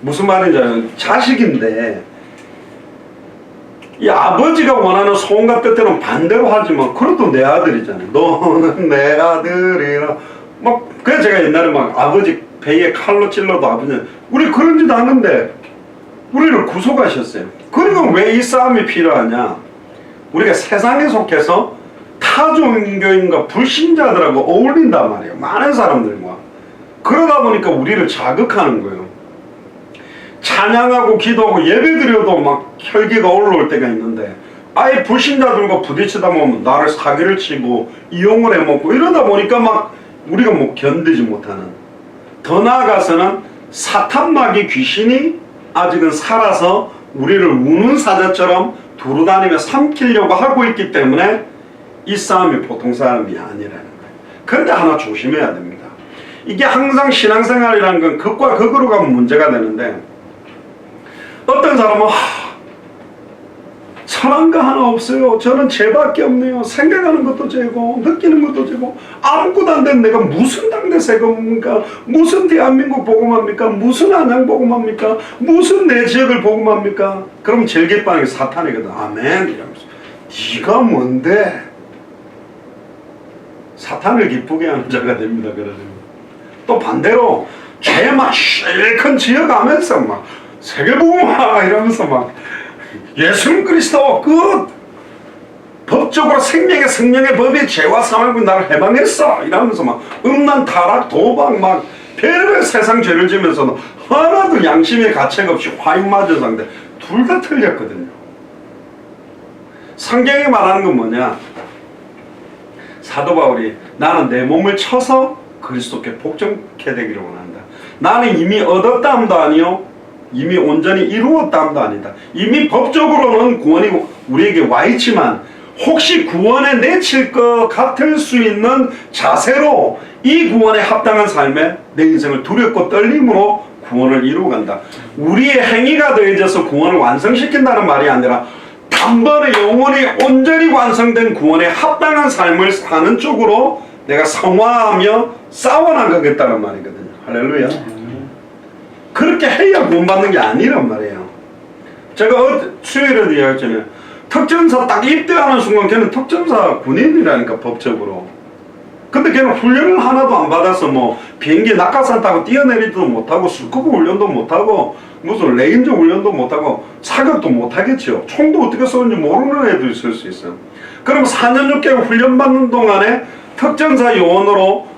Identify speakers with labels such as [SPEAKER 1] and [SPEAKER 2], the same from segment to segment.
[SPEAKER 1] 무슨 말인지 알아요? 자식인데 이 아버지가 원하는 소원과 뜻대로는 반대로 하지만 그래도 내 아들이잖아요. 너는 내 아들이라 막 그래서 제가 옛날에 막 아버지 배에 칼로 찔러도 아버지 우리 그런 짓 하는데 우리를 구속하셨어요. 그리고 왜 이 싸움이 필요하냐? 우리가 세상에 속해서 타종교인과 불신자들하고 어울린단 말이에요. 많은 사람들과. 그러다 보니까 우리를 자극하는 거예요. 찬양하고 기도하고 예배드려도 막 혈기가 올라올 때가 있는데 아예 불신자들과 부딪히다 보면 나를 사기를 치고 이용을 해먹고 이러다 보니까 막 우리가 뭐 견디지 못하는, 더 나아가서는 사탄마귀 귀신이 아직은 살아서 우리를 우는 사자처럼 두루다니며 삼키려고 하고 있기 때문에 이 싸움이 보통 싸움이 아니라는 거예요. 그런데 하나 조심해야 됩니다. 이게 항상 신앙생활이라는 건 극과 극으로 가면 문제가 되는데 어떤 사람은 선한 거 하나 없어요. 저는 죄밖에 없네요. 생각하는 것도 죄고 느끼는 것도 죄고 아무것도 안 된 내가 무슨 당대 세금입니까? 무슨 대한민국 복음합니까? 무슨 안양 복음합니까? 무슨 내 지역을 복음합니까? 그럼 제일깃발이 사탄이거든. 아멘 이러면서 네가 뭔데? 사탄을 기쁘게 하는 자가 됩니다. 그러면 또 반대로 죄만 실컷 지어가면서 막 세계복음화 이러면서 막 예수 그리스도 끝! 법적으로 생명의 성령의 법이 죄와 사망으로 나를 해방했어! 이러면서 막 음란, 타락, 도박 막 별별 세상 죄를 지면서도 하나도 양심의 가책 없이 화인 맞은 상태. 둘 다 틀렸거든요. 성경이 말하는 건 뭐냐? 사도 바울이 나는 내 몸을 쳐서 그리스도께 복종케 되기를 원한다. 나는 이미 얻었다함도 아니요 이미 온전히 이루었다함도 아니다. 이미 법적으로는 구원이 우리에게 와 있지만 혹시 구원에 내칠 것 같을 수 있는 자세로 이 구원에 합당한 삶에 내 인생을 두렵고 떨림으로 구원을 이루어간다. 우리의 행위가 더해져서 구원을 완성시킨다는 말이 아니라 단번에 영원히 온전히 완성된 구원에 합당한 삶을 사는 쪽으로 내가 성화하며 싸워나가겠다는 말이거든요. 할렐루야. 그렇게 해야 구원받는 게 아니란 말이에요. 제가 수요일에도 이야기했잖아요. 특전사 딱 입대하는 순간 걔는 특전사 군인이라니까 법적으로. 근데 걔는 훈련을 하나도 안 받아서 뭐 비행기 낙하산 타고 뛰어내리지도 못하고 스쿠버 훈련도 못하고 무슨 레인저 훈련도 못하고 사격도 못하겠죠. 총도 어떻게 쏘는지 모르는 애도 있을 수 있어요. 그럼 4년 6개월 훈련받는 동안에 특전사 요원으로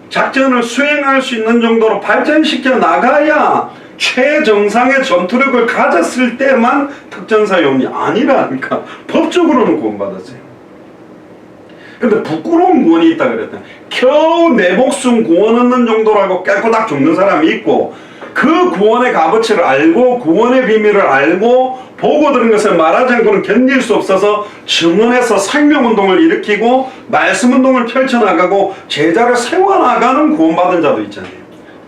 [SPEAKER 1] 작전을 수행할 수 있는 정도로 발전시켜 나가야 최정상의 전투력을 가졌을 때만 특전사 요원이 아니라니까. 법적으로는 구원받았어요. 근데 부끄러운 구원이 있다 그랬더니 겨우 내 목숨 구원 얻는 정도라고 깨꼬닥 죽는 사람이 있고 그 구원의 값어치를 알고 구원의 비밀을 알고 보고 들은 것을 말하지 않고는 견딜 수 없어서 증언해서 생명운동을 일으키고 말씀운동을 펼쳐나가고 제자를 세워나가는 구원받은 자도 있잖아요.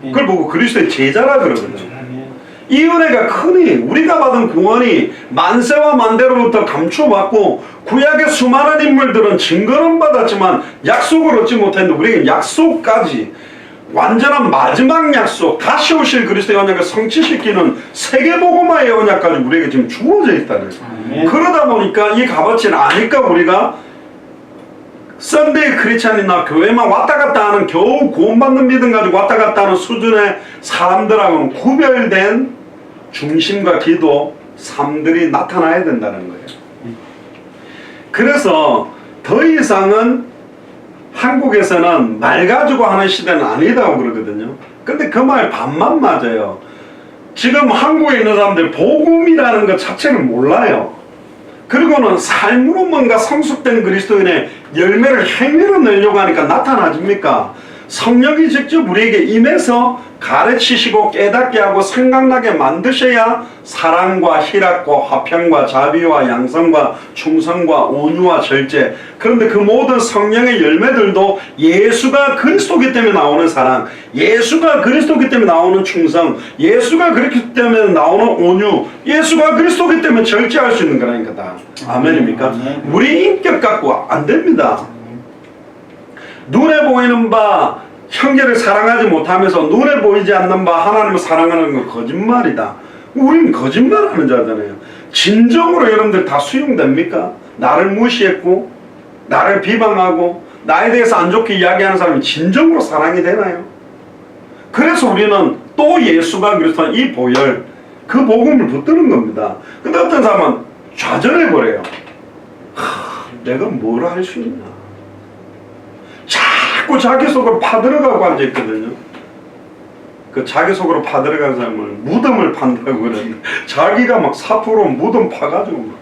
[SPEAKER 1] 그걸 보고 그리스도의 제자라 그러거든요. 이 은혜가 크니 우리가 받은 구원이 만세와 만대로부터 감춰받고 구약의 수많은 인물들은 증거는 받았지만 약속을 얻지 못했는데 우리에게 약속까지 완전한 마지막 약속, 다시 오실 그리스도의 언약을 성취시키는 세계복음화의 언약까지 우리에게 지금 주어져 있다는 거예요. 그러다 보니까 이 값어치를 아니까 우리가 썬데이 크리스찬이나 교회만 왔다 갔다 하는 겨우 구원받는 믿음 가지고 왔다 갔다 하는 수준의 사람들하고는 구별된 중심과 기도, 삶들이 나타나야 된다는 거예요. 그래서 더 이상은 한국에서는 말 가지고 하는 시대는 아니다고 그러거든요. 근데 그 말 반만 맞아요. 지금 한국에 있는 사람들 복음이라는 것 자체를 몰라요. 그리고는 삶으로 뭔가 성숙된 그리스도인의 열매를 행위로 내려고 하니까 나타나집니까? 성령이 직접 우리에게 임해서 가르치시고 깨닫게 하고 생각나게 만드셔야 사랑과 희락과 화평과 자비와 양성과 충성과 온유와 절제, 그런데 그 모든 성령의 열매들도 예수가 그리스도기 때문에 나오는 사랑, 예수가 그리스도기 때문에 나오는 충성, 예수가 그렇기 때문에 나오는 온유, 예수가 그리스도기 때문에 절제할 수 있는 거라니까 다. 아멘입니까? 우리 인격 갖고 안 됩니다. 눈에 보이는 바 형제를 사랑하지 못하면서 눈에 보이지 않는 바 하나님을 사랑하는 건 거짓말이다. 우리는 거짓말하는 자잖아요. 진정으로 여러분들 다 수용됩니까? 나를 무시했고 나를 비방하고 나에 대해서 안 좋게 이야기하는 사람이 진정으로 사랑이 되나요? 그래서 우리는 또 예수가 그리스도는 이 보혈 그 복음을 붙드는 겁니다. 근데 어떤 사람은 좌절해버려요. 내가 뭘 할 수 있나? 자꾸 자기 속으로 파들어가고 앉아있거든요. 그 자기 속으로 파들어간 사람을 무덤을 판다고 그러는데 자기가 막 사포로 무덤 파가지고 막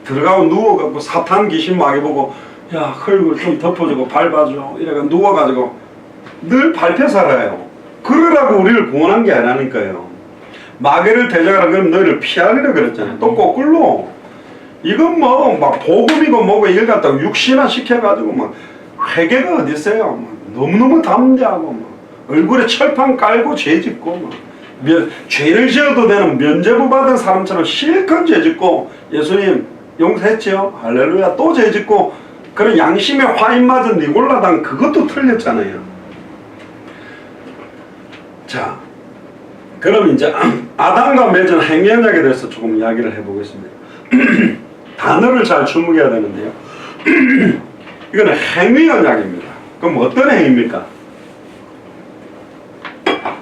[SPEAKER 1] 들어가고 누워가고 사탄 귀신 마귀보고 야 흙을 좀 덮어주고 밟아줘 이래가 누워가지고 늘 밟혀 살아요. 그러라고 우리를 구원한 게 아니라니까요. 마귀를 대적하라 그러면 너희를 피하리라 그랬잖아요. 또 거꾸로 이건 뭐 막 복음이고 뭐고 이걸 갖다가 육신화 시켜가지고 막 회개가 어디 있어요. 막 너무너무 담대하고 막 얼굴에 철판 깔고 죄 짓고 막 죄를 지어도 되는 면죄부 받은 사람처럼 실컷 죄 짓고 예수님 용서했지요. 할렐루야. 또 죄 짓고 그런 양심의 화인 맞은 니골라당 그것도 틀렸잖아요. 자, 그럼 이제 아담과 맺은 행위 언약에 대해서 조금 이야기를 해보겠습니다. 단어를 잘 주목해야 되는데요. 이거는 행위 언약입니다. 그럼 어떤 행위입니까?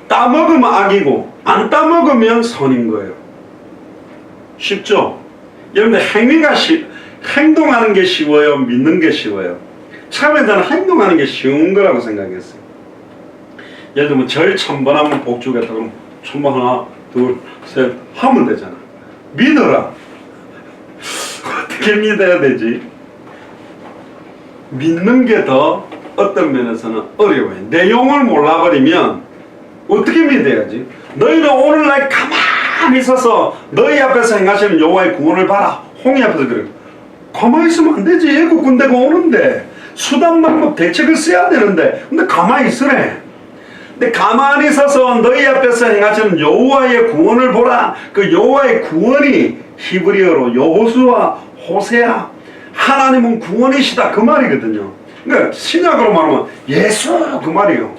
[SPEAKER 1] 따먹으면 악이고 안 따먹으면 선인 거예요. 쉽죠? 여러분들 행동하는 게 쉬워요? 믿는 게 쉬워요? 처음에 저는 행동하는 게 쉬운 거라고 생각했어요. 예를 들면 절 1000번 하면 복 주겠다 그러면 1000번 하나 둘 셋 하면 되잖아. 믿어라. 어떻게 믿어야 되지? 믿는 게 더 어떤 면에서는 어려워요. 내용을 몰라버리면 어떻게 믿어야지? 너희는 오늘날 가만히 있어서 너희 앞에서 행하시는 여호와의 구원을 봐라. 홍해 앞에서 그래. 가만히 있으면 안 되지. 애국 군대가 오는데 수단 방법 대책을 써야 되는데 근데 가만히 있으래. 근데 가만히 서서 너희 앞에서 행하시는 여호와의 구원을 보라. 그 여호와의 구원이 히브리어로 여호수아, 호세아 하나님은 구원이시다 그 말이거든요. 그러니까 신약으로 말하면 예수 그 말이에요.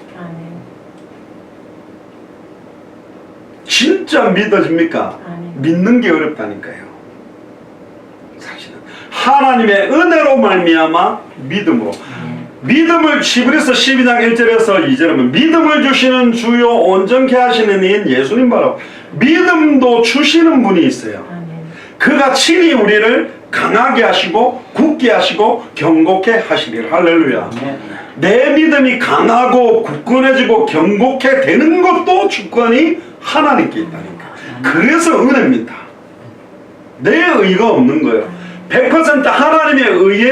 [SPEAKER 1] 진짜 믿어집니까? 믿는 게 어렵다니까요. 사실은 하나님의 은혜로 말미암아 믿음으로 믿음을 히브리서 12장 1절에서 2절에 믿음을 주시는 주요 온전케 하시는 이인 예수님 바로 믿음도 주시는 분이 있어요. 그가 친히 우리를 강하게 하시고 굳게 하시고 경고케 하시리라. 할렐루야. 내 믿음이 강하고 굳건해지고 경고케 되는 것도 주권이 하나님께 있다니까. 그래서 은혜입니다. 내 의가 없는 거예요. 100% 하나님의 의에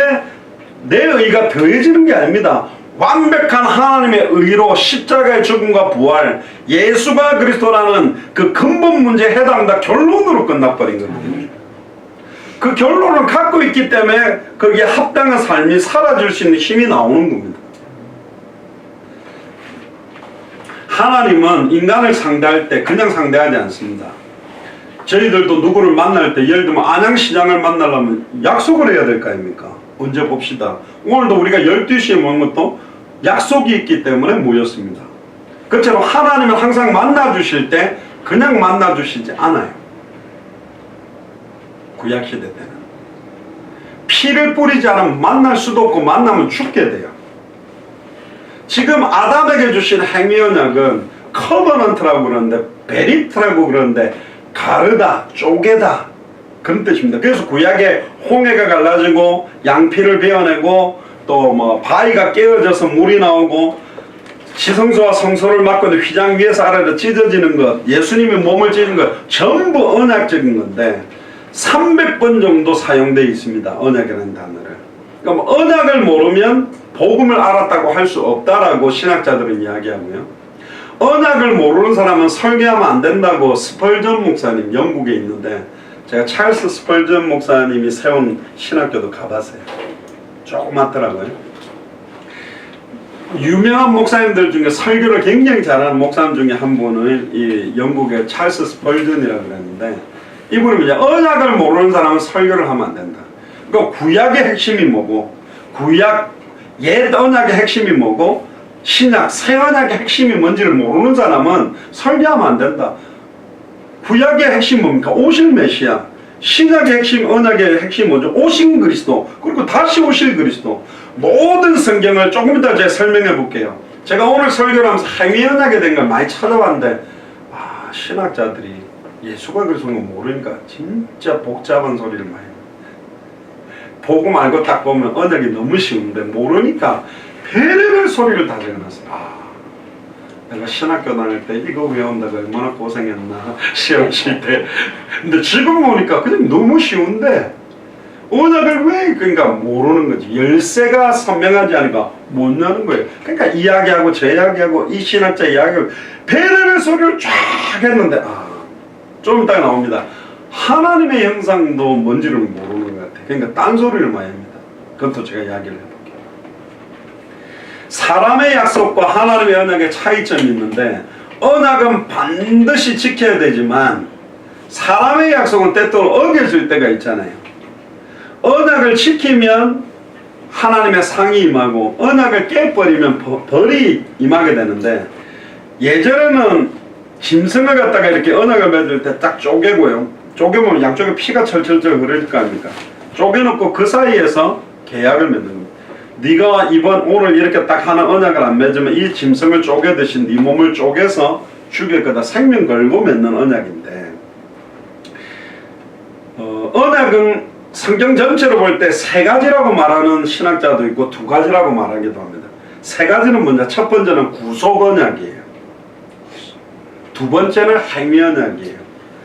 [SPEAKER 1] 내 의가 더해지는 게 아닙니다. 완벽한 하나님의 의로 십자가의 죽음과 부활, 예수가 그리스도라는 그 근본 문제에 해당한다 결론으로 끝나버린 겁니다. 그 결론을 갖고 있기 때문에 거기에 합당한 삶이 살아줄 수 있는 힘이 나오는 겁니다. 하나님은 인간을 상대할 때 그냥 상대하지 않습니다. 저희들도 누구를 만날 때 예를 들면 안양시장을 만나려면 약속을 해야 될 거 아닙니까? 언제 봅시다. 오늘도 우리가 12시에 모인 것도 약속이 있기 때문에 모였습니다. 그처럼 하나님은 항상 만나주실 때 그냥 만나주시지 않아요. 구약시대 때는 피를 뿌리지 않으면 만날 수도 없고 만나면 죽게 돼요. 지금 아담에게 주신 행위 언약은 커버넌트라고 그러는데 베리트라고 그러는데 가르다, 쪼개다 그런 뜻입니다. 그래서 구약에 홍해가 갈라지고 양피를 베어내고 또 뭐 바위가 깨어져서 물이 나오고 지성소와 성소를 막고 휘장 위에서 아래로 찢어지는 것, 예수님이 몸을 찢은 것 전부 언약적인 건데 300번 정도 사용되어 있습니다. 언약이라는 단어를. 그러니까 언약을 모르면 복음을 알았다고 할 수 없다라고 신학자들은 이야기하고요. 언약을 모르는 사람은 설교하면 안 된다고 스펄전 목사님 영국에 있는데 제가 찰스 스펄전 목사님이 세운 신학교도 가봤어요. 조그맣더라고요. 유명한 목사님들 중에 설교를 굉장히 잘하는 목사님 중에 한 분은 이 영국의 찰스 스펄전이라고 그랬는데 이분은 이제 언약을 모르는 사람은 설교를 하면 안 된다. 그러니까 구약의 핵심이 뭐고 옛 언약의 핵심이 뭐고 신약, 새 언약의 핵심이 뭔지를 모르는 사람은 설교하면 안 된다. 구약의 핵심 뭡니까? 오실 메시아. 신약의 핵심, 언약의 핵심 뭐죠? 오신 그리스도. 그리고 다시 오실 그리스도. 모든 성경을 조금 이따 제가 설명해 볼게요. 제가 오늘 설교를 하면서 행위 언약에 대한 걸 많이 찾아봤는데, 신학자들이 예수가 그리스도인 거 모르니까 진짜 복잡한 소리를 많이 해요. 보고 말고 딱 보면 언약이 너무 쉬운데 모르니까 별의별 소리를 다 적어놨어요. 내가 신학교 다닐 때 이거 외운다고 얼마나 고생했나 시험 칠 때. 근데 지금 보니까 그냥 너무 쉬운데 언약을 왜 그러니까 모르는 거지. 열쇠가 선명하지 않으니까 못 여는 거예요. 그러니까 이야기하고 저 이야기하고 이 신학자 이야기하고 별의별 소리를 쫙 했는데 좀 이따가 나옵니다. 하나님의 형상도 뭔지를 모르는 것 같아요. 그러니까 딴소리를 많이 합니다. 그것도 제가 이야기를 해볼게요. 사람의 약속과 하나님의 언약의 차이점이 있는데, 언약은 반드시 지켜야 되지만 사람의 약속은 때때로 어겨질 때가 있잖아요. 언약을 지키면 하나님의 상이 임하고 언약을 깨버리면 벌이 임하게 되는데, 예전에는 짐승을 갖다가 이렇게 언약을 맺을 때 딱 쪼개고요. 쪼개면 양쪽에 피가 철철철 흐를 거 아닙니까? 쪼개놓고 그 사이에서 계약을 맺는 겁니다. 네가 오늘 이렇게 딱 하나 언약을 안 맺으면 이 짐승을 쪼개듯이 네 몸을 쪼개서 죽일 거다. 생명 걸고 맺는 언약인데, 언약은 성경 전체로 볼 때 세 가지라고 말하는 신학자도 있고 두 가지라고 말하기도 합니다. 세 가지는 뭐냐? 첫 번째는 구속 언약이에요. 두 번째는 행위 언약이에요.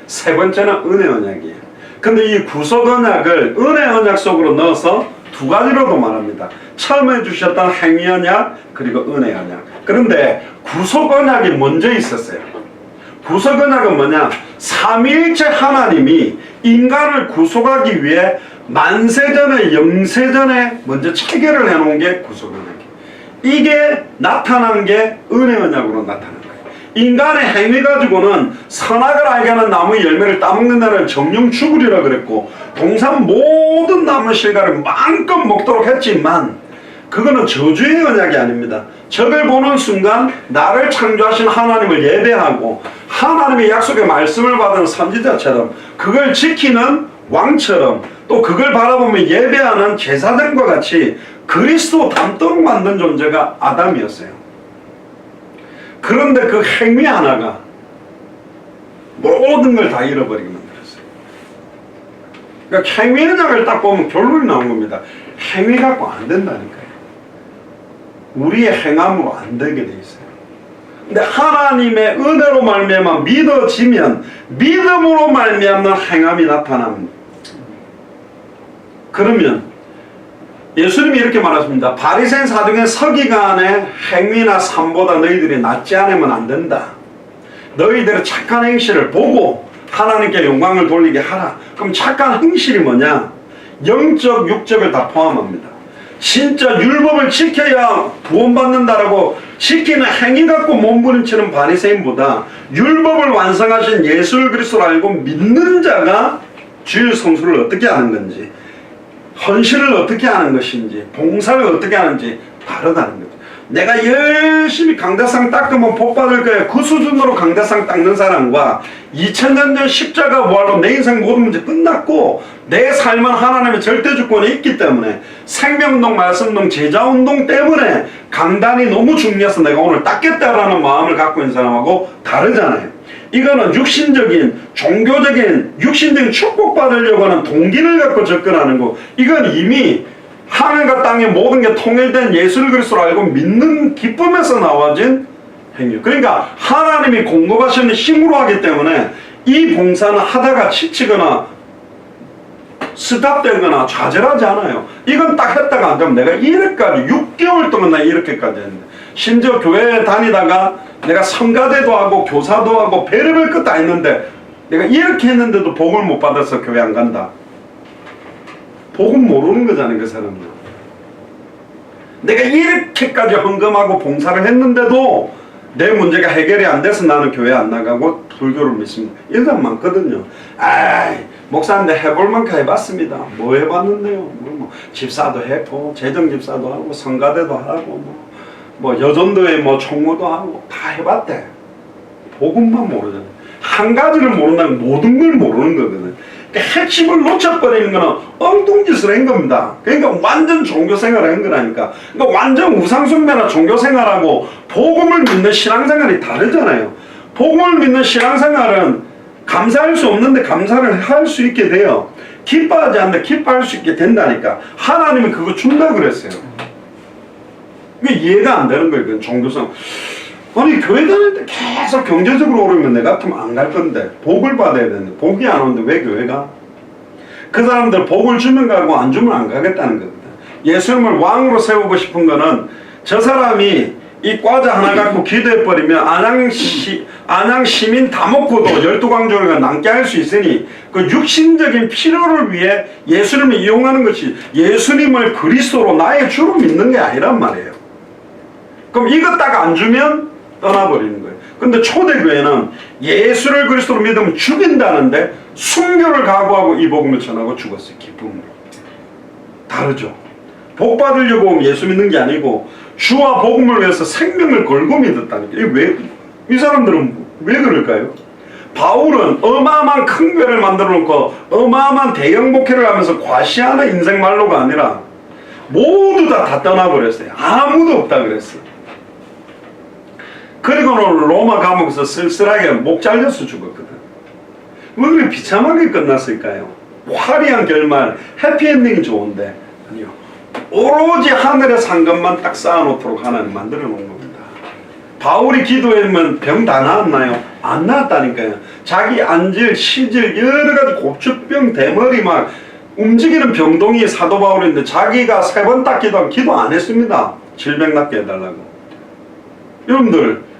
[SPEAKER 1] 세 번째는 은혜 언약이에요. 근데 이 구속 언약을 은혜 언약 속으로 넣어서 두 가지로도 말합니다. 처음에 주셨던 행위 언약 그리고 은혜 언약. 그런데 구속 언약이 먼저 있었어요. 구속 언약은 뭐냐? 삼위일체 하나님이 인간을 구속하기 위해 만세전에 영세전에 먼저 체결을 해놓은 게 구속 언약이에요. 이게 나타난 게 은혜 언약으로 나타난 거예요. 인간의 행위 가지고는 선악을 알게 하는 나무의 열매를 따먹는 날은 정령 죽으리라 그랬고, 동산 모든 나무 실과를 마음껏 먹도록 했지만 그거는 저주의 언약이 아닙니다. 적을 보는 순간 나를 창조하신 하나님을 예배하고 하나님의 약속의 말씀을 받은 선지자처럼 그걸 지키는 왕처럼 또 그걸 바라보며 예배하는 제사장과 같이 그리스도 닮도록 만든 존재가 아담이었어요. 그런데 그 행위 하나가 모든 걸 다 잃어버리게 만들었어요. 그러니까 행위 언약을 딱 보면 결론이 나온 겁니다. 행위 갖고 안 된다니까요. 우리의 행함으로 안 되게 돼 있어요. 근데 하나님의 은혜로 말미암아 믿어지면 믿음으로 말미암는 행함이 나타납니다. 그러면 예수님이 이렇게 말하십니다. 바리새인 사두개인 서기관의 행위나 삶보다 너희들이 낫지 않으면 안 된다. 너희들의 착한 행실을 보고 하나님께 영광을 돌리게 하라. 그럼 착한 행실이 뭐냐? 영적, 육적을 다 포함합니다. 진짜 율법을 지켜야 구원받는다라고 지키는 행위 갖고 몸부림치는 바리새인보다 율법을 완성하신 예수 그리스도를 알고 믿는 자가 주일 성수를 어떻게 하는 건지, 헌신을 어떻게 하는 것인지, 봉사를 어떻게 하는지 다르다는 거죠. 내가 열심히 강대상 닦으면 복 받을 거야. 그 수준으로 강대상 닦는 사람과 2000년 전 십자가 부활로 내 인생 모든 문제 끝났고 내 삶은 하나님의 절대주권에 있기 때문에 생명운동, 말씀운동, 제자운동 때문에 강단이 너무 중요해서 내가 오늘 닦겠다라는 마음을 갖고 있는 사람하고 다르잖아요. 이거는 육신적인, 종교적인, 육신적인 축복받으려고 하는 동기를 갖고 접근하는 거. 이건 이미 하늘과 땅의 모든 게 통일된 예수 그리스도를 알고 믿는 기쁨에서 나와진 행위. 그러니까 하나님이 공급하시는 힘으로 하기 때문에 이 봉사는 하다가 지치거나 스탑되거나 좌절하지 않아요. 이건 딱 했다가 안 되면 내가 이렇게까지 6개월 동안 나 이렇게까지 했는데, 심지어 교회에 다니다가 내가 성가대도 하고 교사도 하고 별의별 것 다 했는데 내가 이렇게 했는데도 복을 못 받아서 교회 안 간다. 복은 모르는 거잖아요, 그 사람은. 내가 이렇게까지 헌금하고 봉사를 했는데도 내 문제가 해결이 안 돼서 나는 교회 안 나가고 불교를 믿습니다. 이런 사람 많거든요. 아이, 목사인데 해볼 만큼 해봤습니다. 뭐 해봤는데요? 뭐 집사도 했고 재정집사도 하고 성가대도 하고 뭐 여전도에 뭐 총무도 하고 다 해봤대. 복음만 모르잖아. 한 가지를 모른다면 모든 걸 모르는 거거든. 그러니까 핵심을 놓쳐버리는 거는 엉뚱짓을 한 겁니다. 그러니까 완전 종교생활을 한 거라니까. 그러니까 완전 우상숭배나 종교생활하고 복음을 믿는 신앙생활이 다르잖아요. 복음을 믿는 신앙생활은 감사할 수 없는데 감사를 할 수 있게 돼요. 기뻐하지 않는데 기뻐할 수 있게 된다니까. 하나님은 그거 준다 그랬어요. 이게 이해가 안 되는 거예요. 종교성. 아니 교회 다닐 때 계속 경제적으로 오르면 내 같으면 안 갈 건데 복을 받아야 되는데 복이 안 오는데 왜 교회 가? 그 사람들 복을 주면 가고 안 주면 안 가겠다는 거거든. 예수님을 왕으로 세우고 싶은 거는 저 사람이 이 과자 하나 갖고 기도해버리면 안양 시민 다 먹고도 12광조가 남게 할 수 있으니 그 육신적인 필요를 위해 예수님을 이용하는 것이 예수님을 그리스도로 나의 주로 믿는 게 아니란 말이에요. 그럼 이거 딱 안 주면 떠나버리는 거예요. 근데 초대교회는 예수를 그리스도로 믿으면 죽인다는데 순교를 각오하고 이 복음을 전하고 죽었어요. 기쁨으로. 다르죠. 복 받으려고 예수 믿는 게 아니고 주와 복음을 위해서 생명을 걸고 믿었다니까. 이 사람들은 왜 그럴까요? 바울은 어마어마한 큰 교회를 만들어 놓고 어마어마한 대형 목회를 하면서 과시하는 인생 말로가 아니라 모두 다 떠나버렸어요. 아무도 없다 그랬어요. 그리고는 로마 감옥에서 쓸쓸하게 목 잘려서 죽었거든. 왜 그렇게 비참하게 끝났을까요? 화려한 결말, 해피엔딩이 좋은데 아니요. 오로지 하늘의 상급만 딱 쌓아놓도록 하나님 만들어 놓은 겁니다. 바울이 기도하면 병 다 나았나요? 안 나았다니까요. 자기 안질, 시질, 여러 가지 고추병, 대머리 막 움직이는 병동이 사도 바울인데 자기가 3번 딱 기도하면 기도 안 했습니다. 질병 낫게 해달라고. 여러분들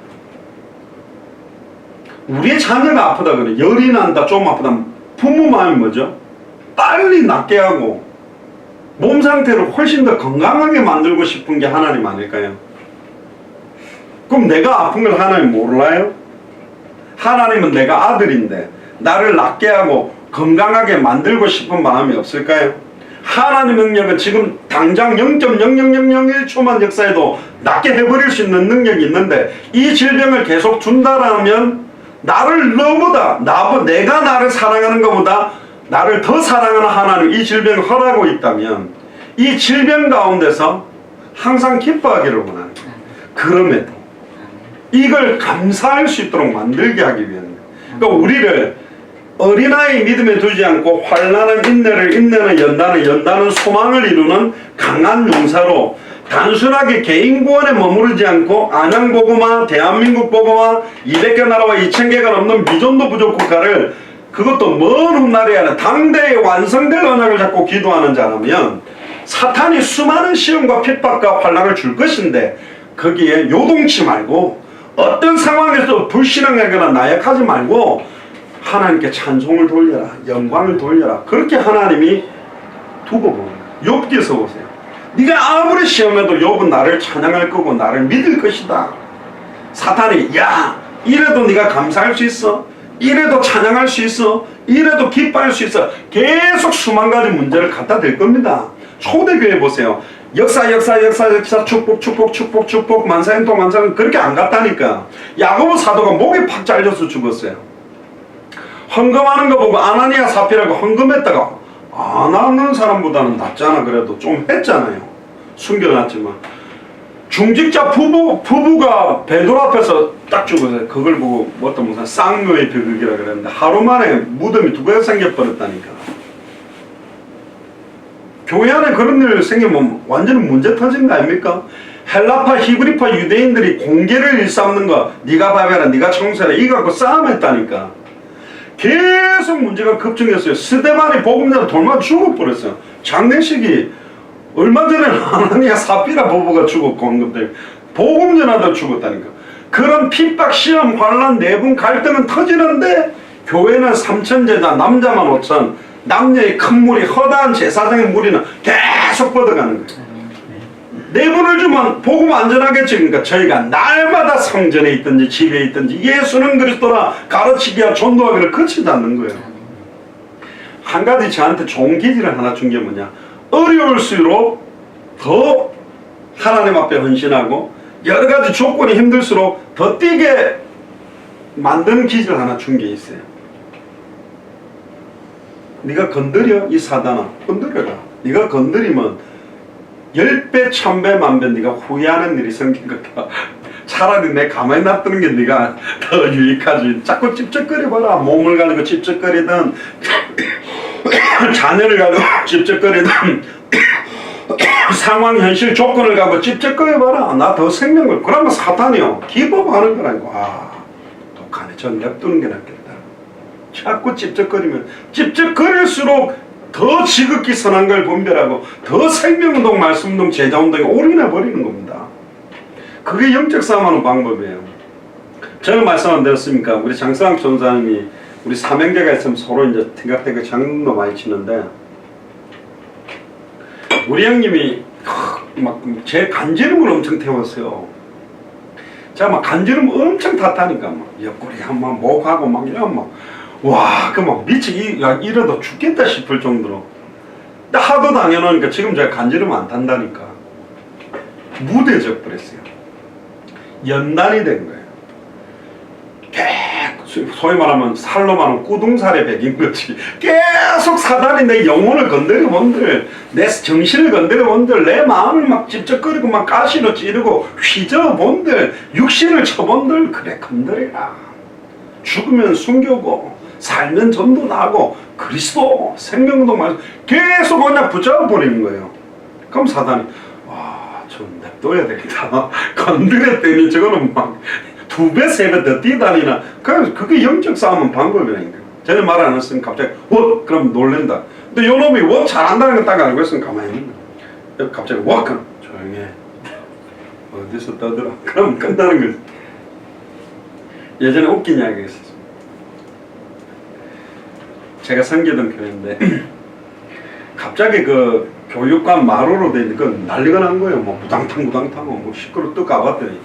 [SPEAKER 1] 우리의 자녀가 아프다 그래. 열이 난다, 좀 아프다. 부모 마음이 뭐죠? 빨리 낫게 하고 몸 상태를 훨씬 더 건강하게 만들고 싶은 게 하나님 아닐까요? 그럼 내가 아픈 걸 하나님 몰라요? 하나님은 내가 아들인데 나를 낫게 하고 건강하게 만들고 싶은 마음이 없을까요? 하나님의 능력은 지금 당장 0.00001초만 역사해도 낫게 해버릴 수 있는 능력이 있는데 이 질병을 계속 준다라면 나를 너보다 내가 나를 사랑하는 것보다 나를 더 사랑하는 하나님 이 질병을 허락하고 있다면 이 질병 가운데서 항상 기뻐하기를 원하는 거예요. 그럼에도 이걸 감사할 수 있도록 만들게 하기 위한 거예요. 그러니까 우리를 어린아이 믿음에 두지 않고 환난은 인내를, 인내는 연단을, 연단은 소망을 이루는 강한 용사로 단순하게 개인 구원에 머무르지 않고 안양보고마, 대한민국 보고마, 200개 나라와 2000개가 넘는 미전도 부족 국가를 그것도 먼 훗날에 하는 당대에 완성될 언약을 잡고 기도하는 자라면 사탄이 수많은 시험과 핍박과 환난을 줄 것인데 거기에 요동치 말고 어떤 상황에서 불신앙하거나 나약하지 말고 하나님께 찬송을 돌려라, 영광을 돌려라. 그렇게 하나님이 두고 보는 거예요. 욥기에서 보세요. 네가 아무리 시험해도 욥은 나를 찬양할 거고 나를 믿을 것이다. 사탄이 야 이래도 네가 감사할 수 있어? 이래도 찬양할 수 있어? 이래도 기뻐할 수 있어? 계속 수만 가지 문제를 갖다 댈 겁니다. 초대교회 보세요. 역사 축복 만사형통 만사형 그렇게 안 갔다니까. 야고보 사도가 목이 팍 잘려서 죽었어요. 헌금하는 거 보고 아나니아 사피라고 헌금했다가 안 하는 사람보다는 낫잖아. 그래도 좀 했잖아요. 숨겨놨지만 중직자 부부가 배돌 앞에서 딱 죽었어요. 그걸 보고 어떤 무슨 쌍묘의 비극이라 그랬는데 하루 만에 무덤이 2개가 생겨버렸다니까. 교회 안에 그런 일 생기면 완전히 문제 터진 거 아닙니까? 헬라파, 히브리파 유대인들이 공개를 일삼는 거 네가 밥해라, 네가 청소해라 이거 갖고 싸움했다니까. 계속 문제가 급증했어요. 스데반이 복음자로 돌만 죽어버렸어요. 장례식이 얼마 전에 아나니아 사피라 부부가 죽었고 헌금들 복음전하다 죽었다니까. 그런 핍박, 시험, 환난, 내분, 갈등은 터지는데 교회는 3,000제자, 남자만 5,000, 남녀의 큰 무리, 허다한 제사장의 무리는 계속 뻗어가는 거예요. 내분을 주면 복음 안전하겠지. 그러니까 저희가 날마다 성전에 있든지 집에 있든지 예수는 그리스도라 가르치기와 전도하기를 그치지 않는 거예요. 한 가지 저한테 좋은 기질을 하나 준 게 뭐냐, 어려울수록 더 하나님 앞에 헌신하고 여러 가지 조건이 힘들수록 더 뛰게 만드는 기질 하나 준 게 있어요. 네가 건드려 이 사단아, 건드려라. 네가 건드리면 10배, 1000배, 만배 네가 후회하는 일이 생긴 거다. 차라리 내 가만히 놔두는 게 네가 더 유익하지. 자꾸 찝쩍거려봐라. 몸을 가지고 찝쩍거리든 자녀를 가지고 찝쩍거리든 상황, 현실, 조건을 가지고 찝쩍거려봐라. 나 더 생명을. 그러면 사탄이요 기법하는 거라고. 아, 독하네. 전 냅두는 게 낫겠다. 자꾸 찝쩍거리면 찝쩍거릴수록 더 지극히 선한 걸 분별하고 더 생명운동, 말씀운동, 제자운동에 올인해 버리는 겁니다. 그게 영적 싸움하는 방법이에요. 저는 말씀 안 드렸습니까? 우리 장성학 전사님이 우리 삼형제가 있으면 서로 이제 생각되게 장난도 많이 치는데, 우리 형님이 막 제 간지름을 엄청 태웠어요. 제가 막 간지름 엄청 탔다니까. 막 옆구리 한번 목하고 막 이런 막 와, 그 막 미치기 이러다 죽겠다 싶을 정도로. 근데 하도 당연하니까 지금 제가 간지름 안 탄다니까. 무뎌져 버렸어요. 연단이 된 거예요. 소위 말하면 살로 말하면 꾸둥살에 백인 거지. 계속 사단이 내 영혼을 건드려 본들, 내 정신을 건드려 본들, 내 마음을 막 찝쩍거리고 막 가시로 찌르고 휘저어 본들, 육신을 쳐 본들. 그래, 건드리라. 죽으면 숨겨고 살면 전도나고 그리스도 생명도 말씀 계속 그냥 붙잡아 버리는 거예요. 그럼 사단이 좀 냅둬야 되겠다. 건드렸더니 저거는 막 2배, 3배 더 뛰다니나. 그게 영적 싸움은 방법이라니까. 전에 말 안 했으면 갑자기 그럼 놀랜다. 근데 요 놈이 잘한다는 걸 딱 알고 있으면 가만히 있는 거야. 갑자기 그럼 조용히 해. 어디서 떠들어. 그럼 끝나는 거지. 예전에 웃긴 이야기가 있었어. 제가 섬기던 교회인데 갑자기 그 교육관 마루로 돼 있는 그 난리가 난 거예요. 뭐 무당탕 뭐 시끄러 또 가봤더니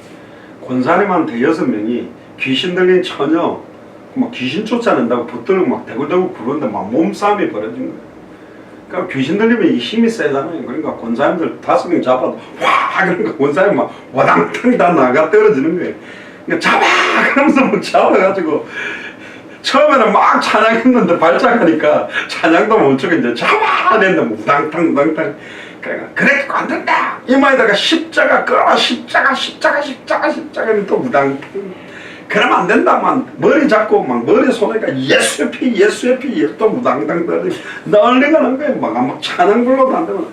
[SPEAKER 1] 권사님 한 6명이 귀신 들린 처녀 막 귀신 쫓아낸다고 붙들고 막 대굴대굴 구르는데 막 몸싸움이 벌어진 거예요. 그러니까 귀신 들리면 이 힘이 세잖아요. 그러니까 권사님들 5명 잡아도 와 그러니까 권사님 막 와당탕 다 나가 떨어지는 거예요. 그러니까 잡아 그러면서 막 잡아가지고 처음에는 막 찬양했는데 발작하니까 찬양도 멈추고 이제 잡아 낸다 무당탕 그래 안 된다. 이마에다가 십자가 끌어 십자가는 또 무당. 그러면 안 된다만 머리 잡고 막 머리 손에가 예수의 피 또 무당당 난리가 난 거예요. 막 찬양 불러도 안 되면.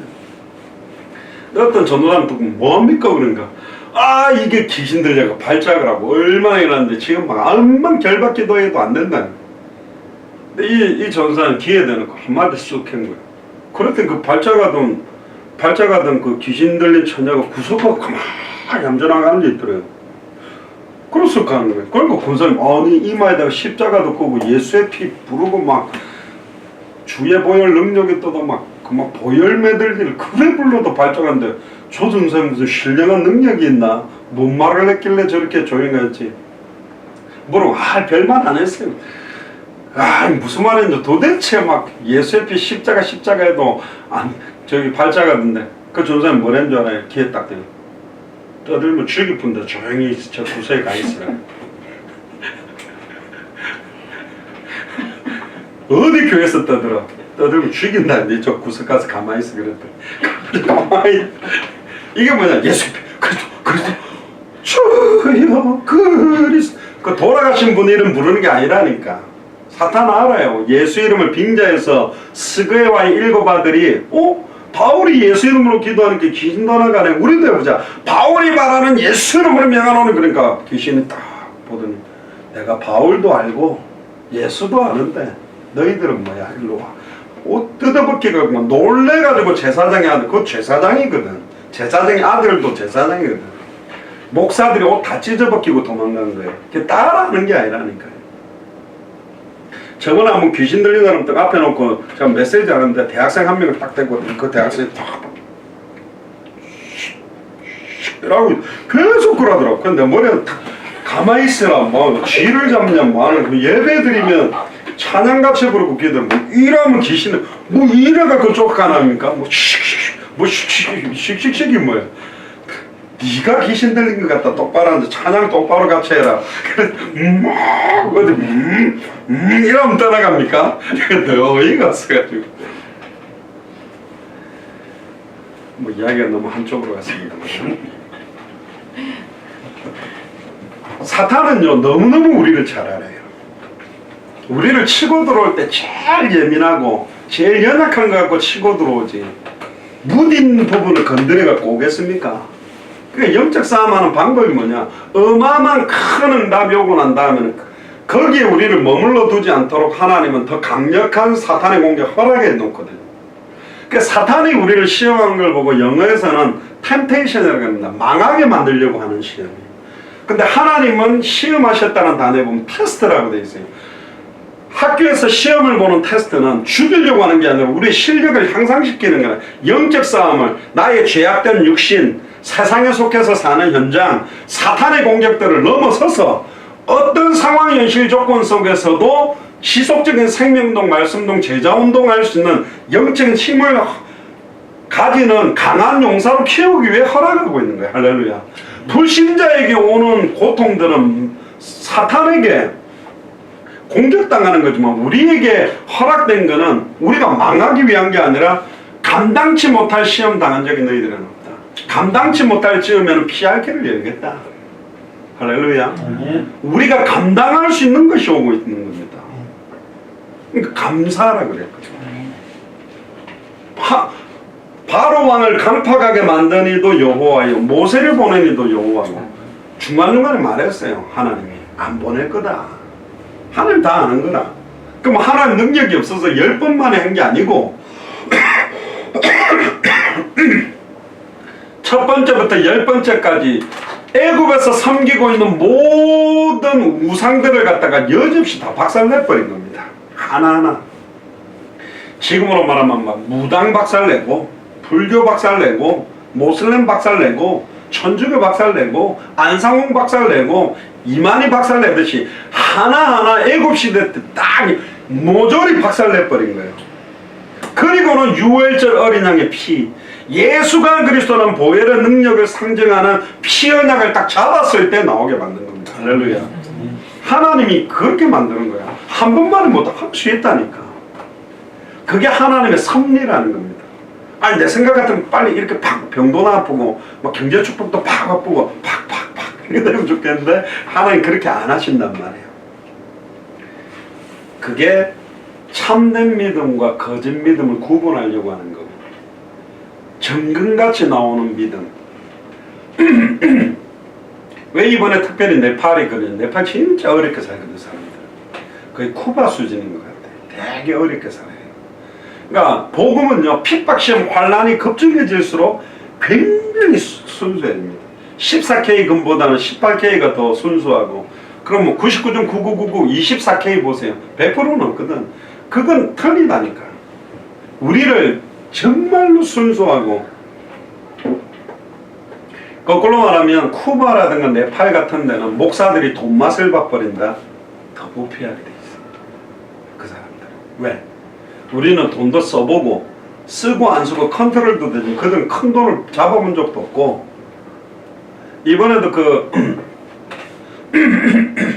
[SPEAKER 1] 어떤 전도사님 듣고 뭡니까 그런가. 이게 귀신 들려고 발작을 하고 얼마나 일어났는데 지금 막 암만 결박기도 해도 안 된다는. 근데 이 전도사님 기회 대놓고 한마디 쑥 한 거예요. 그랬더니 그 발작하던 그 귀신 들린 처녀가 구석하고 가만히 얌전하게 앉아있더래요. 그랬을 거 하는 거예요. 그러니까 권사님 아니 이마에다가 십자가도 끄고 예수의 피 부르고 막 주의 보혈 능력이 떠도 막 보혈 메들기를 그래 불러도 발작하는데 저 전사님 무슨 신령한 능력이 있나? 뭔 말을 했길래 저렇게 조용했지? 뭐라고 별말 안 했어요. 무슨 말인지 도대체 막 예수의 피 십자가 해도 저기 발작하던데 그 전사님 뭐라는 줄 알아요? 기회 딱 대요. 떠들면 죽이 푼다. 조용히 저 구석에 가 있으라. 어디 교회에서 떠들면 죽인다. 저 구석 가서 가만히 있어 그랬더니 가만히. 이게 뭐냐? 예수 그리스도 주여 그리스도. 그 돌아가신 분 이름 부르는 게 아니라니까. 사탄 알아요. 예수 이름을 빙자해서 스그에와의 7 아들이 바울이 예수 이름으로 기도하니까 귀신 떠나가네. 우리도 해보자. 바울이 말하는 예수 이름으로 명하노니. 그러니까 귀신이 딱 보더니 내가 바울도 알고 예수도 아는데 너희들은 뭐야? 일로 와. 옷 뜯어벗기가 놀래가지고 제사장의 아들, 그거 제사장이거든. 제사장의 아들도 제사장이거든. 목사들이 옷 다 찢어벗기고 도망간 거예요. 그게 따라하는 게 아니라니까요. 저번에 한번 귀신 들린 사람 딱 앞에 놓고 제가 메시지 하는데 대학생 한 명을 딱 대고 그 대학생이 딱 이라고 계속 그러더라고. 근데 머리가 딱 가만히 있으라 뭐 쥐를 잡냐 뭐 하는 그 예배 드리면 찬양같이 부르고 기도 뭐 이러면 귀신은 뭐 이래갖고 쫓아나니까 뭐 씩씩씩이 뭐야. 네가 귀신 들린 것 같다. 똑바로 앉아. 찬양 똑바로 같이 해라. 그래 어디 이러면 떠나갑니까? 너 어이가 없어가지고 뭐 이야기가 너무 한쪽으로 갔습니다. 사탄은요 너무너무 우리를 잘 알아요. 우리를 치고 들어올 때 제일 예민하고 제일 연약한 거 갖고 치고 들어오지 무딘 부분을 건드려 갖고 오겠습니까? 그러니까 영적 싸움하는 방법이 뭐냐? 어마어마한 큰 응답이 오고 난 다음에는 거기에 우리를 머물러 두지 않도록 하나님은 더 강력한 사탄의 공격 허락해 놓거든요. 그러니까 사탄이 우리를 시험하는 걸 보고 영어에서는 템테이션이라고 합니다. 망하게 만들려고 하는 시험이에요. 근데 하나님은 시험하셨다는 단어에 보면 테스트라고 되어 있어요. 학교에서 시험을 보는 테스트는 죽이려고 하는 게 아니라 우리의 실력을 향상시키는 거라. 영적 싸움을 나의 죄악된 육신, 세상에 속해서 사는 현장, 사탄의 공격들을 넘어서서 어떤 상황, 현실, 조건 속에서도 지속적인 생명운동, 말씀운동, 제자운동 할 수 있는 영적인 힘을 가지는 강한 용사로 키우기 위해 허락하고 있는 거예요. 할렐루야. 불신자에게 오는 고통들은 사탄에게 공격당하는 거지만 우리에게 허락된 거는 우리가 망하기 위한 게 아니라 감당치 못할 시험 당한 적이 너희들은 없다. 감당치 못할 찌으면 피할 길을 열겠다. 할렐루야. 우리가 감당할 수 있는 것이 오고 있는 겁니다. 그러니까 감사하라 그랬거든요. 바로 왕을 강팍하게 만든 이도 여호와요, 모세를 보낸 이도 여호와고. 중간중간에 말했어요. 하나님이 안 보낼 거다. 하나님 다 아는 거라. 그럼 하나님 능력이 없어서 10번 만에 한 게 아니고 첫 번째부터 10번째까지 애굽에서 섬기고 있는 모든 우상들을 갖다가 여지없이 다 박살내버린 겁니다. 하나하나. 지금으로 말하면 막 무당 박살내고 불교 박살내고 모슬렘 박살내고 천주교 박살내고 안상홍 박살내고 이만희 박살내듯이 하나하나 애굽시대 때 딱 모조리 박살내버린 거예요. 그리고는 유월절 어린 양의 피, 예수가 그리스도는 보혈의 능력을 상징하는 피 언약을 딱 잡았을 때 나오게 만든 겁니다. 할렐루야. 하나님이 그렇게 만드는 거야. 한 번만에 못 할 수 있다니까. 그게 하나님의 섭리라는 겁니다. 아니 내 생각 같으면 빨리 이렇게 팍 병도 아프고 막 경제 축복도 팍 아프고 팍팍팍 이렇게 되면 좋겠는데 하나님 그렇게 안 하신단 말이에요. 그게 참된 믿음과 거짓 믿음을 구분하려고 하는 거고 정금같이 나오는 믿음. 왜 이번에 특별히 네팔이 그래요? 네팔 진짜 어렵게 살거든 사람들. 거의 쿠바 수준인 것 같아요. 되게 어렵게 살아요. 그러니까 복음은요 핍박시험 환란이 급증해질수록 굉장히 순수해야 됩니다. 14K 금보다는 18K가 더 순수하고 그럼 뭐 99.9999 24K 보세요. 100%는 없거든. 그건 틀리다니까. 우리를 정말로 순수하고 거꾸로 말하면 쿠바라든가 네팔 같은 데는 목사들이 돈맛을 봐버린다. 더 부패하게 돼 있어. 그 사람들. 왜? 우리는 돈도 써보고 쓰고 안 쓰고 컨트롤도 되지. 그들은 큰 돈을 잡아본 적도 없고 이번에도 그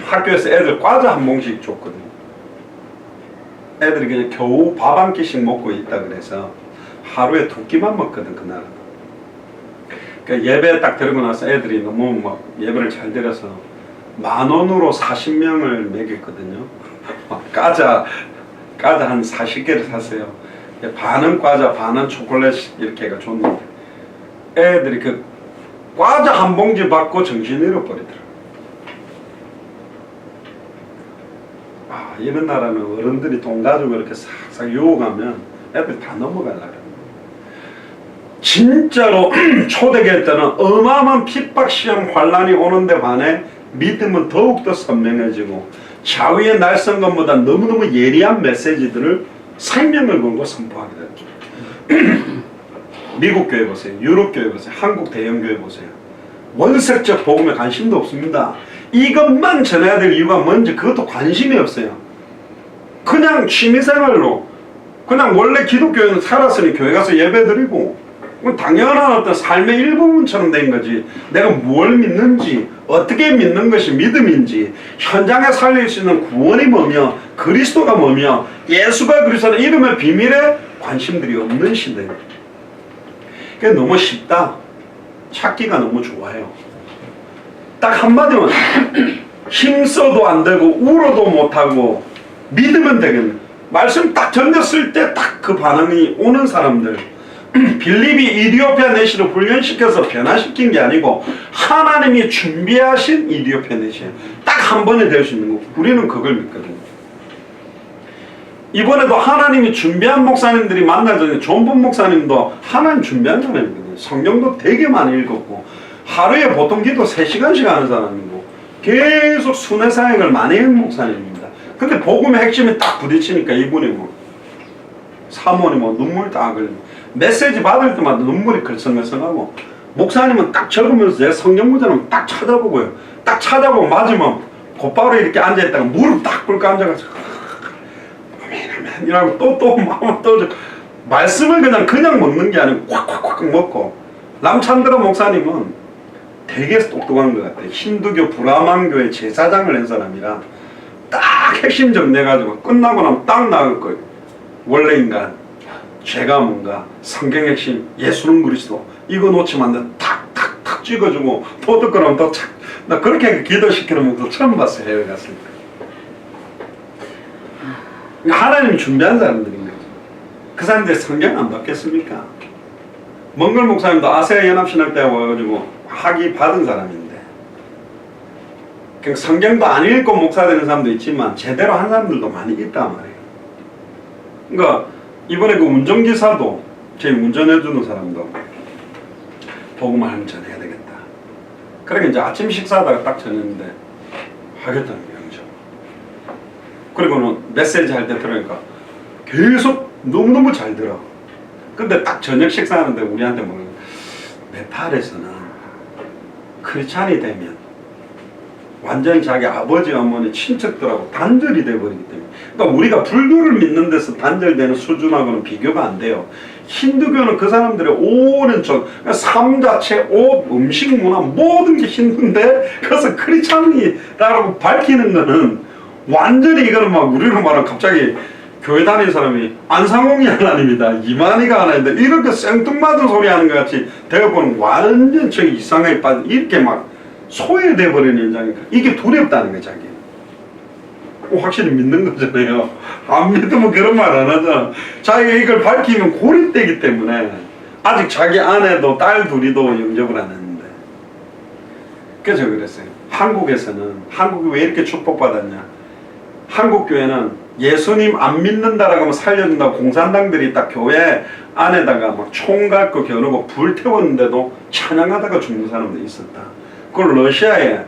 [SPEAKER 1] 학교에서 애들 과자 한 봉씩 줬거든요. 애들이 그냥 겨우 밥 한 끼씩 먹고 있다 그래서 하루에 2끼만 먹거든 그날은. 그러니까 예배 딱 드리고 나서 애들이 너무 막 예배를 잘 드려서 10,000원으로 40명을 먹였거든요. 과자 한 40개를 샀어요. 반은 과자 반은 초콜릿 이렇게 해가 줬는데 애들이 그 과자 한 봉지 받고 정신 잃어버리더라고요. 이런 나라는 어른들이 돈 가지고 이렇게 싹싹 유혹하면 애들 다 넘어가려고. 진짜로 초대교회 때는 어마어마한 핍박시험 환란이 오는데 반해 믿음은 더욱더 선명해지고 자위의 날선것보다 너무너무 예리한 메시지들을 생명을 걸고 선포하게 됐죠. 미국 교회 보세요. 유럽 교회 보세요. 한국 대형 교회 보세요. 원색적 복음에 관심도 없습니다. 이것만 전해야 될 이유가 뭔지 그것도 관심이 없어요. 그냥 취미생활로 그냥 원래 기독교회는 살았으니 교회 가서 예배드리고 당연한 어떤 삶의 일부분처럼 된 거지. 내가 뭘 믿는지, 어떻게 믿는 것이 믿음인지, 현장에 살릴 수 있는 구원이 뭐며, 그리스도가 뭐며, 예수가 그리스도는 이름의 비밀에 관심들이 없는 시대. 그게 너무 쉽다. 찾기가 너무 좋아요. 딱 한마디면 힘써도 안 되고 울어도 못하고 믿으면 되겠네. 말씀 딱 던졌을 때 딱 그 반응이 오는 사람들. 빌립이 이디오피아 내시로 훈련시켜서 변화시킨 게 아니고 하나님이 준비하신 이디오피아 내시예요. 딱 한 번에 될 수 있는 거. 우리는 그걸 믿거든요. 이번에도 하나님이 준비한 목사님들이 만나전에 존분 목사님도 하나님 준비한 사람이거든요. 성경도 되게 많이 읽었고 하루에 보통 기도 3시간씩 하는 사람이고 계속 순회 사역을 많이 한 목사님입니다. 근데 복음의 핵심이 딱 부딪히니까 이분이 뭐 사모님 뭐 눈물 다 흘리고 메시지 받을 때마다 눈물이 글썽글썽하고 목사님은 딱 적으면서 제 성경 구절은 딱 찾아보고요. 딱 찾아보고 맞으면 곧바로 이렇게 앉아있다가 무릎 딱 꿇고 앉아가지고 이라고 또 마음을 또 말씀을 그냥 먹는 게 아니고 콱콱콱 먹고 람찬드라 목사님은 되게 똑똑한 것 같아요. 힌두교 브라만교의 제사장을 한 사람이라 딱 핵심 정리해가지고 끝나고 나면 딱 나올 거예요. 원래 인간, 죄가 뭔가, 성경 핵심, 예수는 그리스도 이거 놓치면 안 돼. 탁탁탁 찍어주고 도덕그럼 또 착. 나 그렇게 기도시키는 목도 처음 봤어요. 해외 갔을 때. 하나님이 준비한 사람들인 거죠. 그 사람들이 성경 안 받겠습니까? 몽골 목사님도 아세아 연합신학 때 와가지고 학위 받은 사람인데 성경도 안 읽고 목사 되는 사람도 있지만 제대로 한 사람들도 많이 있단 말이에요. 그러니까 이번에 그 운전기사도 제 운전해주는 사람도 복음을 하면 전해야 되겠다. 그러니까 이제 아침 식사하다가 딱 전했는데 하겠다는 거예요. 그리고는 메시지 할 때 들으니까 계속 너무너무 잘 들어. 근데 딱 저녁 식사하는데 우리한테 뭐냐면 네팔에서는 크리스찬이 되면 완전히 자기 아버지 어머니 친척들하고 단절이 돼버리기 때문에 그러니까 우리가 불교를 믿는 데서 단절되는 수준하고는 비교가 안 돼요. 힌두교는 그 사람들의 오랜 삶 자체, 옷, 음식, 문화 모든 게 힌두인데 그래서 크리스찬이라고 밝히는 거는 완전히 이거는 막 우리로 말하면 갑자기 교회 다니는 사람이 안상홍이 하나님이다 이만희가 하나님이다 이렇게 생뚱맞은 소리 하는 것 같이 되어보는 완전 저기 이상하게 빠져 이렇게 막 소외돼 버리는 현장이니까 이게 두렵다는 거야 자기. 확실히 믿는 거잖아요. 안 믿으면 그런 말 안 하잖아. 자기가 이걸 밝히면 고립되기 때문에 아직 자기 아내도 딸 둘이도 영접을 안 했는데 그래서 그랬어요. 한국이 왜 이렇게 축복받았냐. 한국 교회는 예수님 안 믿는다라고 하면 살려준다고 공산당들이 딱 교회 안에다가 막 총 갖고 겨누고 불 태웠는데도 찬양하다가 죽는 사람도 있었다. 그걸 러시아에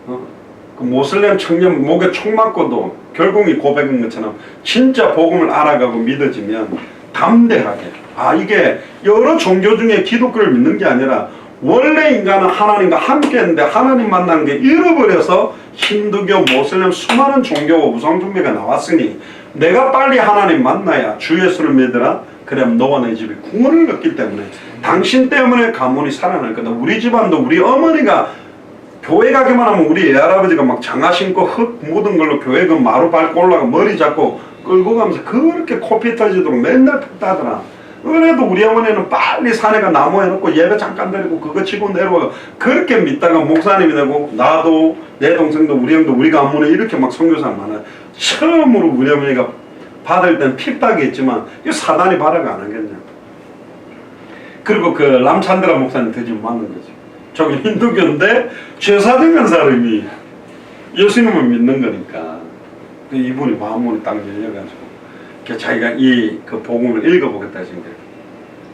[SPEAKER 1] 그 모슬렘 청년 목에 총 맞고도 결국이 고백한 것처럼 진짜 복음을 알아가고 믿어지면 담대하게 이게 여러 종교 중에 기독교를 믿는 게 아니라 원래 인간은 하나님과 함께 했는데 하나님 만나는 게 잃어버려서 힌두교, 모슬렘 수많은 종교가 우상숭배가 나왔으니 내가 빨리 하나님 만나야 주 예수를 믿으라 그러면 너와 내 집이 구원을 얻기 때문에 당신 때문에 가문이 살아날 거다. 우리 집안도 우리 어머니가 교회 가기만 하면 우리 애할아버지가 막 장화 신고 흙 묻은 걸로 교회 그 마루 밟고 올라가 머리 잡고 끌고 가면서 그렇게 코피 터지도록 맨날 폈다더라. 그래도 우리 어머니는 빨리 산에가 나무 해놓고 예배 잠깐 드리고 그거 치고 내려와 그렇게 믿다가 목사님이 되고 나도 내 동생도 우리 형도 우리 가문에 이렇게 막 선교사 많아요. 처음으로 우리 어머니가 받을 땐 핍박이 있지만 이 사단이 발악을 안 하겠냐. 그리고 그 람찬드라 목사님 되지 만난 거지. 저기 힌두교인데 제사장한 사람이 예수님을 믿는 거니까 이분이 마음문이 딱 열려가지고 자기가 이 그 복음을 읽어보겠다 지금.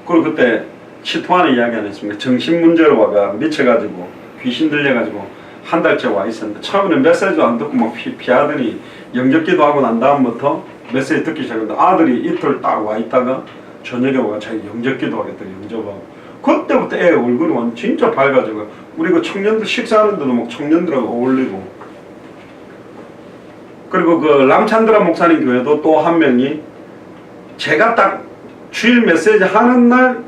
[SPEAKER 1] 그리고 그때 치토하는 이야기 안 했습니까? 정신 문제로 와가 미쳐가지고 귀신 들려가지고 한 달째 와 있었는데 처음에는 메시지도 안 듣고 막 피하더니 영접기도 하고 난 다음부터 메시지 듣기 시작했는데 아들이 이틀 딱 와 있다가 저녁에 와가 자기 영접기도 하겠다고 영접하고 그때부터 애 얼굴이 완전 진짜 밝아지고 우리 그 청년들 식사하는데도 막 청년들하고 어울리고. 그리고 그 람찬드라 목사님 교회도 또 한 명이 제가 딱 주일 메시지 하는 날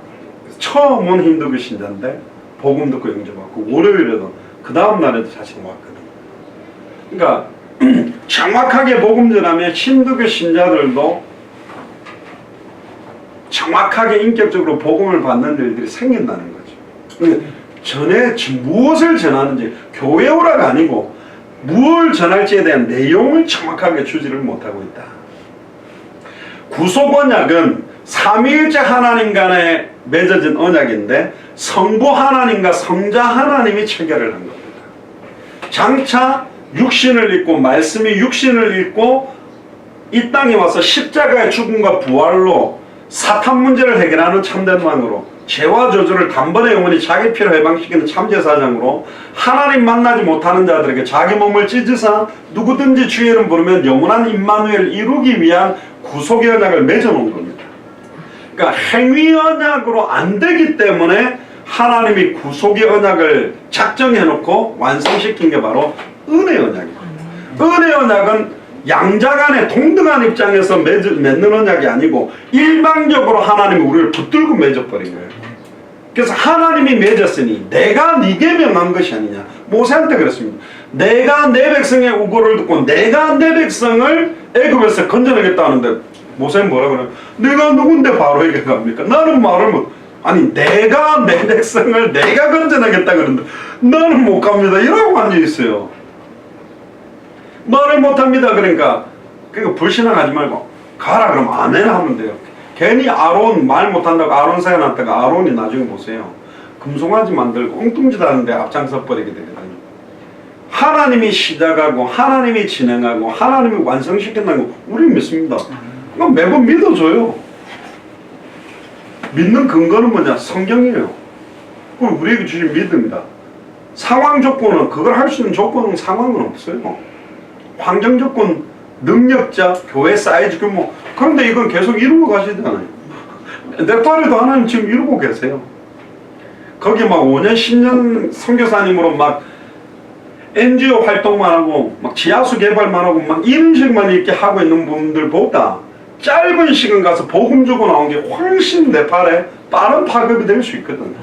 [SPEAKER 1] 처음 온 힌두교 신자인데 복음 듣고 영접받고 월요일에도 그 다음 날에도 자신이 왔거든. 그러니까 정확하게 복음 전하면 힌두교 신자들도 정확하게 인격적으로 복음을 받는 일들이 생긴다는 거죠. 전에 무엇을 전하는지 교회 오라가 아니고 무엇을 전할지에 대한 내용을 정확하게 주지를 못하고 있다. 구속 언약은 삼위일체 하나님 간에 맺어진 언약인데 성부 하나님과 성자 하나님이 체결을 한 겁니다. 장차 육신을 입고 말씀이 육신을 입고 이 땅에 와서 십자가의 죽음과 부활로 사탄 문제를 해결하는 참된 왕으로 죄와 저주를 단번에 영원히 자기 피로 해방시키는 참제사장으로 하나님 만나지 못하는 자들에게 자기 몸을 찢으사 누구든지 주의 이름 부르면 영원한 임마누엘을 이루기 위한 구속의 언약을 맺어놓은 겁니다. 그러니까 행위 언약으로 안 되기 때문에 하나님이 구속의 언약을 작정해놓고 완성시킨 게 바로 은혜 언약입니다. 은혜 언약은 양자간의 동등한 입장에서 맺는 언약이 아니고 일방적으로 하나님이 우리를 붙들고 맺어버린 거예요. 그래서 하나님이 맺었으니 내가 네게 명한 것이 아니냐. 모세한테 그랬습니다. 내가 내 백성의 우고를 듣고 내가 내 백성을 애굽에서 건져내겠다 하는데 모세는 뭐라 그래요? 내가 누군데 바로에게 갑니까? 나는 말을 못. 아니 내가 내 백성을 내가 건져내겠다 그러는데 나는 못 갑니다. 이러고 앉아있어요. 말을 못합니다. 그러니까 불신앙하지 말고 가라 그러면 아멘 하면 돼요. 괜히 아론 말 못한다고 아론 세워놨다가 아론이 나중에 보세요. 금송아지 만들고 엉뚱짓 하는데 앞장서 버리게 되거든요. 하나님이 시작하고 하나님이 진행하고 하나님이 완성시킨다고 우리는 믿습니다. 그럼 매번 믿어줘요. 믿는 근거는 뭐냐? 성경이에요. 그리고 우리에게 주신 믿음이다. 상황 조건은 그걸 할 수 있는 조건은 상황은 없어요. 환경 조건, 능력자, 교회 사이즈 규모. 그런데 이건 계속 이루고 가시잖아요. 네팔에도 하나님 지금 이루고 계세요. 거기 막 5년, 10년 선교사님으로 막 NGO 활동만 하고 막 지하수 개발만 하고 막 이런 식만 이렇게 하고 있는 분들보다 짧은 시간 가서 복음 주고 나온 게 훨씬 네팔에 빠른 파급이 될 수 있거든요.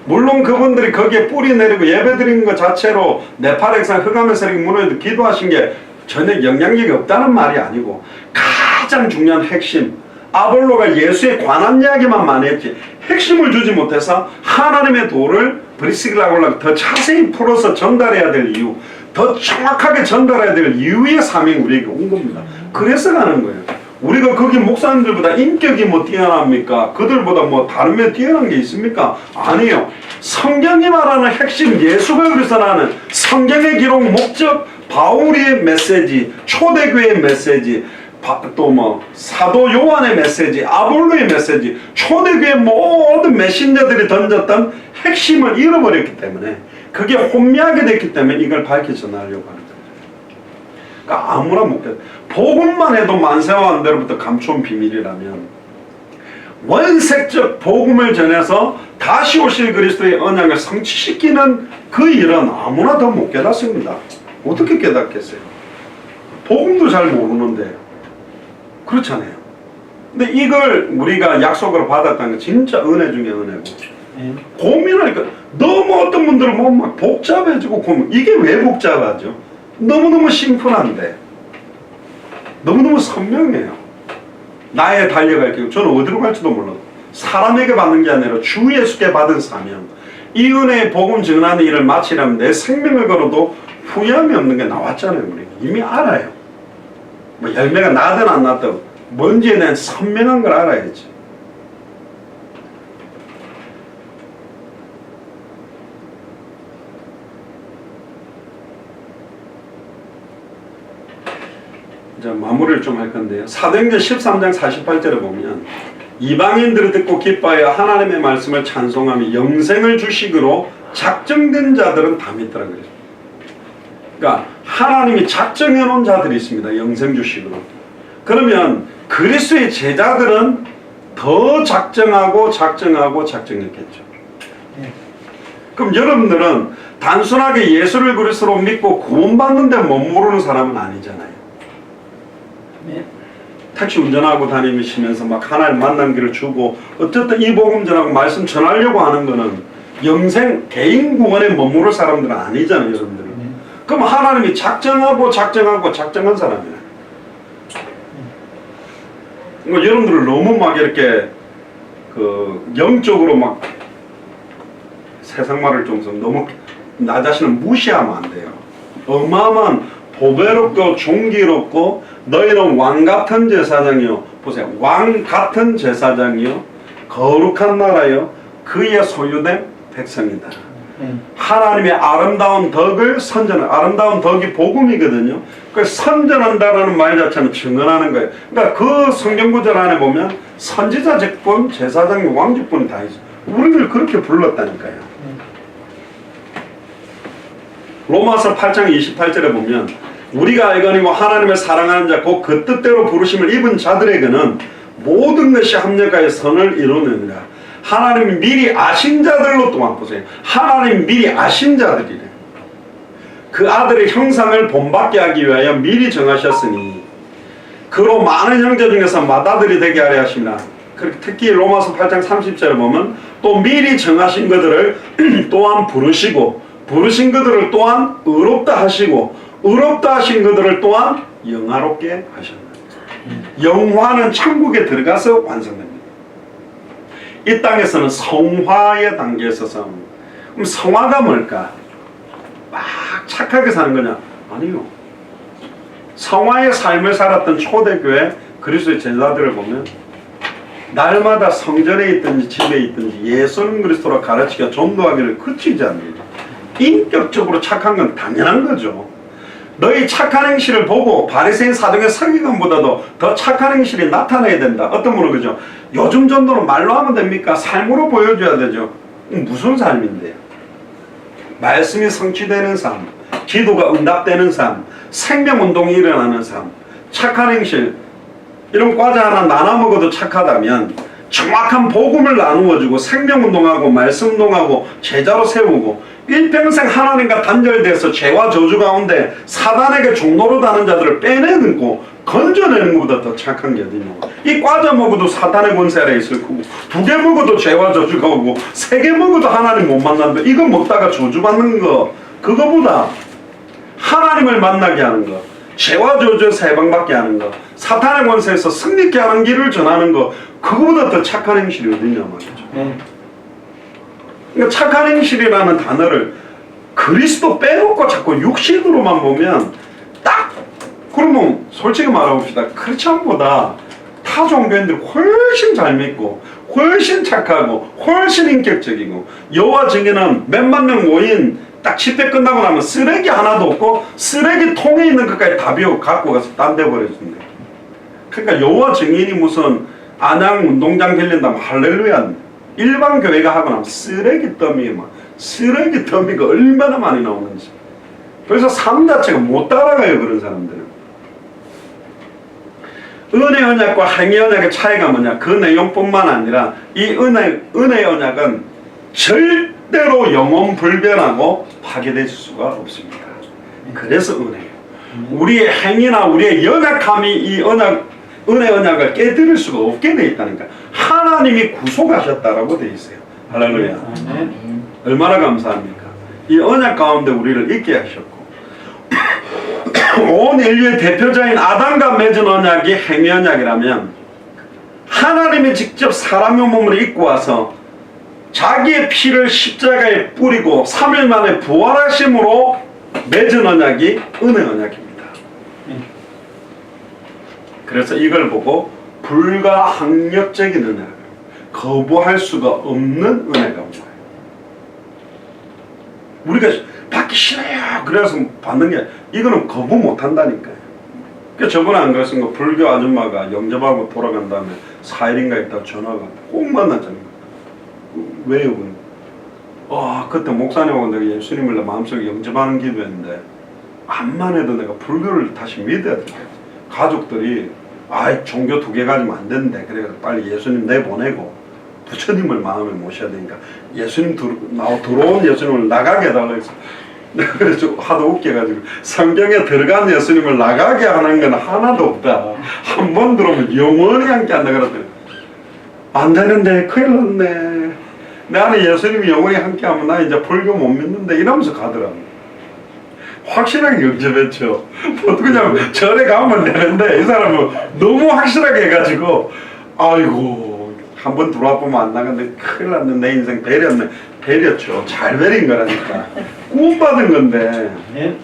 [SPEAKER 1] 물론 그분들이 거기에 뿌리 내리고 예배 드리는 것 자체로 네팔 액상 흑암의 세력이 무너져도 기도하신 게 전혀 영향력이 없다는 말이 아니고 가장 중요한 핵심 아볼로가 예수에 관한 이야기만 많이 했지 핵심을 주지 못해서 하나님의 도를 브리스길라골라 더 자세히 풀어서 전달해야 될 이유 더 정확하게 전달해야 될 이유의 사명이 우리에게 온 겁니다. 그래서 가는 거예요. 우리가 거기 목사님들보다 인격이 뭐 뛰어납니까? 그들보다 뭐 다른 면 뛰어난 게 있습니까? 아니에요. 성경이 말하는 핵심 예수가 그리스도라는 성경의 기록 목적 바울의 메시지 초대교회의 메시지 또 뭐 사도 요한의 메시지 아볼로의 메시지 초대교회 모든 메신저들이 던졌던 핵심을 잃어버렸기 때문에 그게 혼미하게 됐기 때문에 이걸 밝혀 전하려고 하는 거예요. 그러니까 아무나 못 깨. 복음만 해도 만세와 안대로부터 감춰온 비밀이라면 원색적 복음을 전해서 다시 오실 그리스도의 언약을 성취시키는 그 일은 아무나 더 못 깨닫습니다. 어떻게 깨닫겠어요? 복음도 잘 모르는데 그렇잖아요. 근데 이걸 우리가 약속으로 받았다는 건 진짜 은혜 중에 은혜고 고민하니까 너무 어떤 분들은 뭐 막 복잡해지고 고민 이게 왜 복잡하죠? 너무너무 심플한데 너무너무 선명해요. 나의 달려갈 길 저는 어디로 갈지도 몰라도 사람에게 받는 게 아니라 주 예수께 받은 사명 이 은혜의 복음 전하는 일을 마치려면 내 생명을 걸어도 후회함이 없는 게 나왔잖아요. 우리 이미 알아요. 뭐 열매가 나든 안 나든 뭔지에 대한 선명한 걸 알아야지. 자, 마무리를 좀 할 건데요. 사도행전 13장 48절에 보면 이방인들을 듣고 기뻐하여 하나님의 말씀을 찬송하며 영생을 주식으로 작정된 자들은 다 믿더라 그래요. 그러니까 하나님이 작정해 놓은 자들이 있습니다. 영생 주식으로. 그러면 그리스도의 제자들은 더 작정하고 작정했겠죠. 그럼 여러분들은 단순하게 예수를 그리스도로 믿고 구원받는데 못 모르는 사람은 아니잖아요. 택시 운전하고 다니시면서 막 하나님 만난 길을 주고 어쨌든 이 복음 전하고 말씀 전하려고 하는 거는 영생 개인 구원에 머무를 사람들은 아니잖아요, 여러분들은. 그럼 하나님이 작정한 사람이네. 그러니까 여러분들을 너무 막 이렇게 그 영적으로 막 세상 말을 좀 너무 나 자신을 무시하면 안 돼요. 어마어마한 보배롭고 존귀롭고 너희는 왕 같은 제사장이요. 보세요. 왕 같은 제사장이요. 거룩한 나라요. 그의 소유된 백성이다. 하나님의 아름다운 덕을 선전한, 아름다운 덕이 복음이거든요. 그 선전한다라는 말 자체는 증언하는 거예요. 그러니까 그 성경 구절 안에 보면 선지자 직분, 제사장, 왕 직분이 다 있어요. 우리를 그렇게 불렀다니까요. 로마서 8장 28절에 보면 우리가 알거니와 하나님을 사랑하는 자 곧 그 뜻대로 부르심을 입은 자들에게는 모든 것이 합력하여 선을 이루느니라. 하나님이 미리 아신 자들로 또한 보세요. 하나님 미리 아신 자들이래. 그 아들의 형상을 본받게 하기 위하여 미리 정하셨으니 그로 많은 형제 중에서 맏아들이 되게 하려 하시니라. 특히 로마서 8장 30절에 보면 또 미리 정하신 것들을 또한 부르시고 부르신 것들을 또한 의롭다 하시고 의롭다 하신 것들을 또한 영화롭게 하셨다. 영화는 천국에 들어가서 완성됩니다. 이 땅에서는 성화의 단계에 있어서 그럼 성화가 뭘까? 막 착하게 사는 거냐? 아니요. 성화의 삶을 살았던 초대교회 그리스도의 제자들을 보면 날마다 성전에 있든지 집에 있든지 예수는 그리스도로 가르치며 전도하기를 그치지 않는다. 인격적으로 착한 건 당연한 거죠. 너희 착한 행실을 보고 바리새인 사도의 서기관보다도 더 착한 행실이 나타나야 된다. 어떤 분은 그죠? 요즘 전도는 말로 하면 됩니까? 삶으로 보여줘야 되죠. 무슨 삶인데요? 말씀이 성취되는 삶, 기도가 응답되는 삶, 생명운동이 일어나는 삶, 착한 행실 이런 과자 하나 나눠 먹어도 착하다면 정확한 복음을 나누어주고 생명운동하고 말씀운동하고 제자로 세우고 일평생 하나님과 단절돼서 죄와 저주 가운데 사단에게 종노릇하는 자들을 빼내고 건져내는 것보다 더 착한 게 어디냐. 이 과자 먹어도 사탄의 권세 아래 있을 거고 2개 먹어도 죄와 저주가 오고 3개 먹어도 하나님 못 만난다. 이거 먹다가 저주받는 거 그거보다 하나님을 만나게 하는 거 죄와 저주에서 해방받게 하는 거 사탄의 권세에서 승리케 하는 길을 전하는 거 그거보다 더 착한 행실이 어디냐 말이죠. 그러니까 착한 행실이라는 단어를 그리스도 빼놓고 자꾸 육신으로만 보면 딱 그러면 솔직히 말해봅시다. 크리스천보다 타 종교인들이 훨씬 잘 믿고 훨씬 착하고 훨씬 인격적이고 여호와 증인은 몇만 명 모인 딱 집회 끝나고 나면 쓰레기 하나도 없고 쓰레기통에 있는 것까지 다 비우고 갖고 가서 딴 데 버려준대. 그러니까 여호와 증인이 무슨 안양 운동장 빌린다면 할렐루야. 일반 교회가 하고 나면 쓰레기 더미가 얼마나 많이 나오는지. 그래서 삶 자체가 못 따라가요, 그런 사람들은. 은혜 언약과 행위 언약의 차이가 뭐냐? 그 내용뿐만 아니라 이 은혜 언약은 절대로 영원 불변하고 파괴될 수가 없습니다. 그래서 은혜예요. 우리의 행위나 우리의 연약함이 이 은혜 언약을 깨뜨릴 수가 없게 돼 있다니까. 하나님이 구속하셨다라고 돼 있어요. 할렐루야. 얼마나 감사합니까? 이 언약 가운데 우리를 있게 하셨고 온 인류의 대표자인 아담과 맺은 언약이 행위 언약이라면 하나님이 직접 사람의 몸을 입고 와서 자기의 피를 십자가에 뿌리고 3일 만에 부활하심으로 맺은 언약이 은혜 언약입니다. 그래서 이걸 보고 불가항력적인 은혜, 거부할 수가 없는 은혜가 온 거예요. 우리가 받기 싫어요. 그래서 받는 게 이거는 거부 못 한다니까요. 그 저번에 안 그랬습니까? 불교 아줌마가 영접하고 돌아간 다음에 4일인가 있다 전화가 꼭 만났잖아요. 왜요? 그때 목사님하고 내가 예수님을 내 마음속에 영접하는 기도했는데 암만 해도 내가 불교를 다시 믿어야 돼. 가족들이 종교 2개 가지면 안 되는데 그래서 빨리 예수님 내보내고 부처님을 마음에 모셔야 되니까 예수님 들어온 예수님을 나가게 해달라고 해서 그래서 하도 웃겨가지고 성경에 들어간 예수님을 나가게 하는 건 하나도 없다. 한 번 들어오면 영원히 함께 한다 그러더니 안 되는데 큰일 났네. 내 안에 예수님이 영원히 함께 하면 나 이제 불교 못 믿는데 이러면서 가더라고. 확실하게 영접했죠. 보통 그냥 절에 가면 되는데 이 사람은 너무 확실하게 해가지고 아이고 한 번 들어와 보면 안 나갔는데 큰일 났네. 내 인생 배렸네. 배렸죠. 잘 배린 거라니까. 구원받은 건데.
[SPEAKER 2] 네.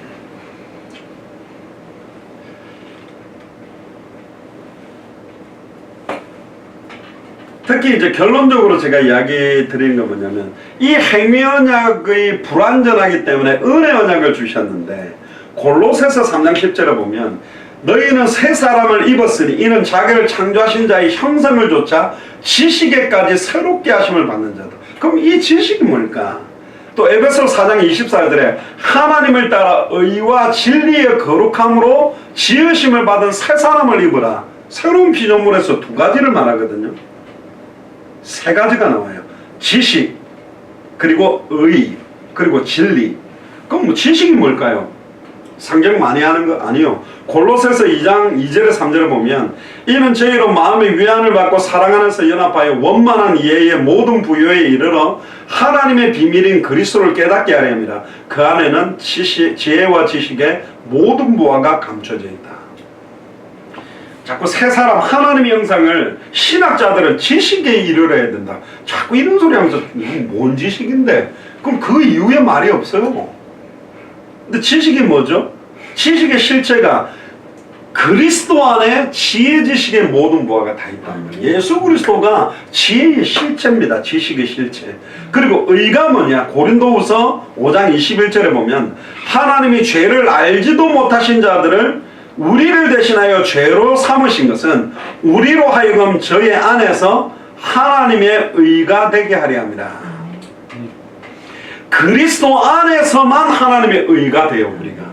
[SPEAKER 1] 특히 이제 결론적으로 제가 이야기 드리는 건 뭐냐면 이 행위 언약의 불완전하기 때문에 은혜 언약을 주셨는데 골로새서 3장 10절에 보면 너희는 새 사람을 입었으니 이는 자기를 창조하신 자의 형상을 조차 지식에까지 새롭게 하심을 받는 자다. 그럼 이 지식이 뭘까? 또 에베소 4장 24절에 하나님을 따라 의와 진리의 거룩함으로 지으심을 받은 새 사람을 입으라. 새로운 피조물에서 두 가지를 말하거든요. 세 가지가 나와요. 지식, 그리고 의, 그리고 진리. 그럼 뭐 지식이 뭘까요? 상정 많이 하는 거 아니요. 골로새서 2장 2절에 3절에 보면 이는 저희로 마음의 위안을 받고 사랑 안에서 연합하여 원만한 이해의 모든 부요에 이르러 하나님의 비밀인 그리스도를 깨닫게 하려 합니다. 그 안에는 지혜와 지식의 모든 보화가 감춰져 있다. 자꾸 새 사람 하나님의 형상을 신학자들은 지식에 이르러야 된다. 자꾸 이런 소리 하면서 뭔 지식인데? 그럼 그 이후에 말이 없어요. 근데 지식이 뭐죠? 지식의 실체가 그리스도 안에 지혜 지식의 모든 보화가 다 있다는 거예요. 예수 그리스도가 지혜의 실체입니다. 지식의 실체. 그리고 의가 뭐냐? 고린도후서 5장 21절에 보면 하나님이 죄를 알지도 못하신 자들을 우리를 대신하여 죄로 삼으신 것은 우리로 하여금 저의 안에서 하나님의 의가 되게 하려 합니다. 그리스도 안에서만 하나님의 의가 돼요, 우리가.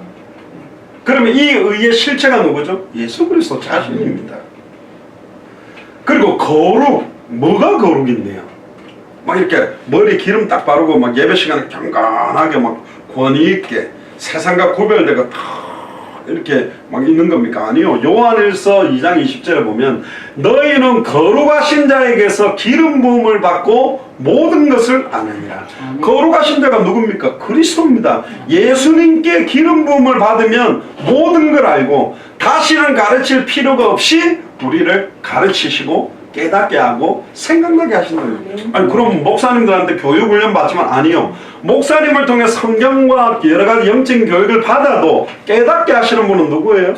[SPEAKER 1] 그러면 이 의의 실체가 누구죠? 예수 그리스도 자신입니다. 그리고 거룩, 뭐가 거룩인데요? 막 이렇게 머리 기름 딱 바르고 막 예배 시간에 경건하게 막 권위 있게 세상과 구별되고 이렇게 막 있는 겁니까? 아니요. 요한일서 2장 20절에 보면 너희는 거룩하신 자에게서 기름 부음을 받고 모든 것을 아느니라. 거룩하신 자가 누굽니까? 그리스도입니다. 예수님께 기름 부음을 받으면 모든 걸 알고 다시는 가르칠 필요가 없이 우리를 가르치시고 깨닫게 하고 생각나게 하신다는 거예요. 아니 그럼 목사님들한테 교육 훈련 받지만 아니요. 목사님을 통해 성경과 여러 가지 영적인 교육을 받아도 깨닫게 하시는 분은 누구예요?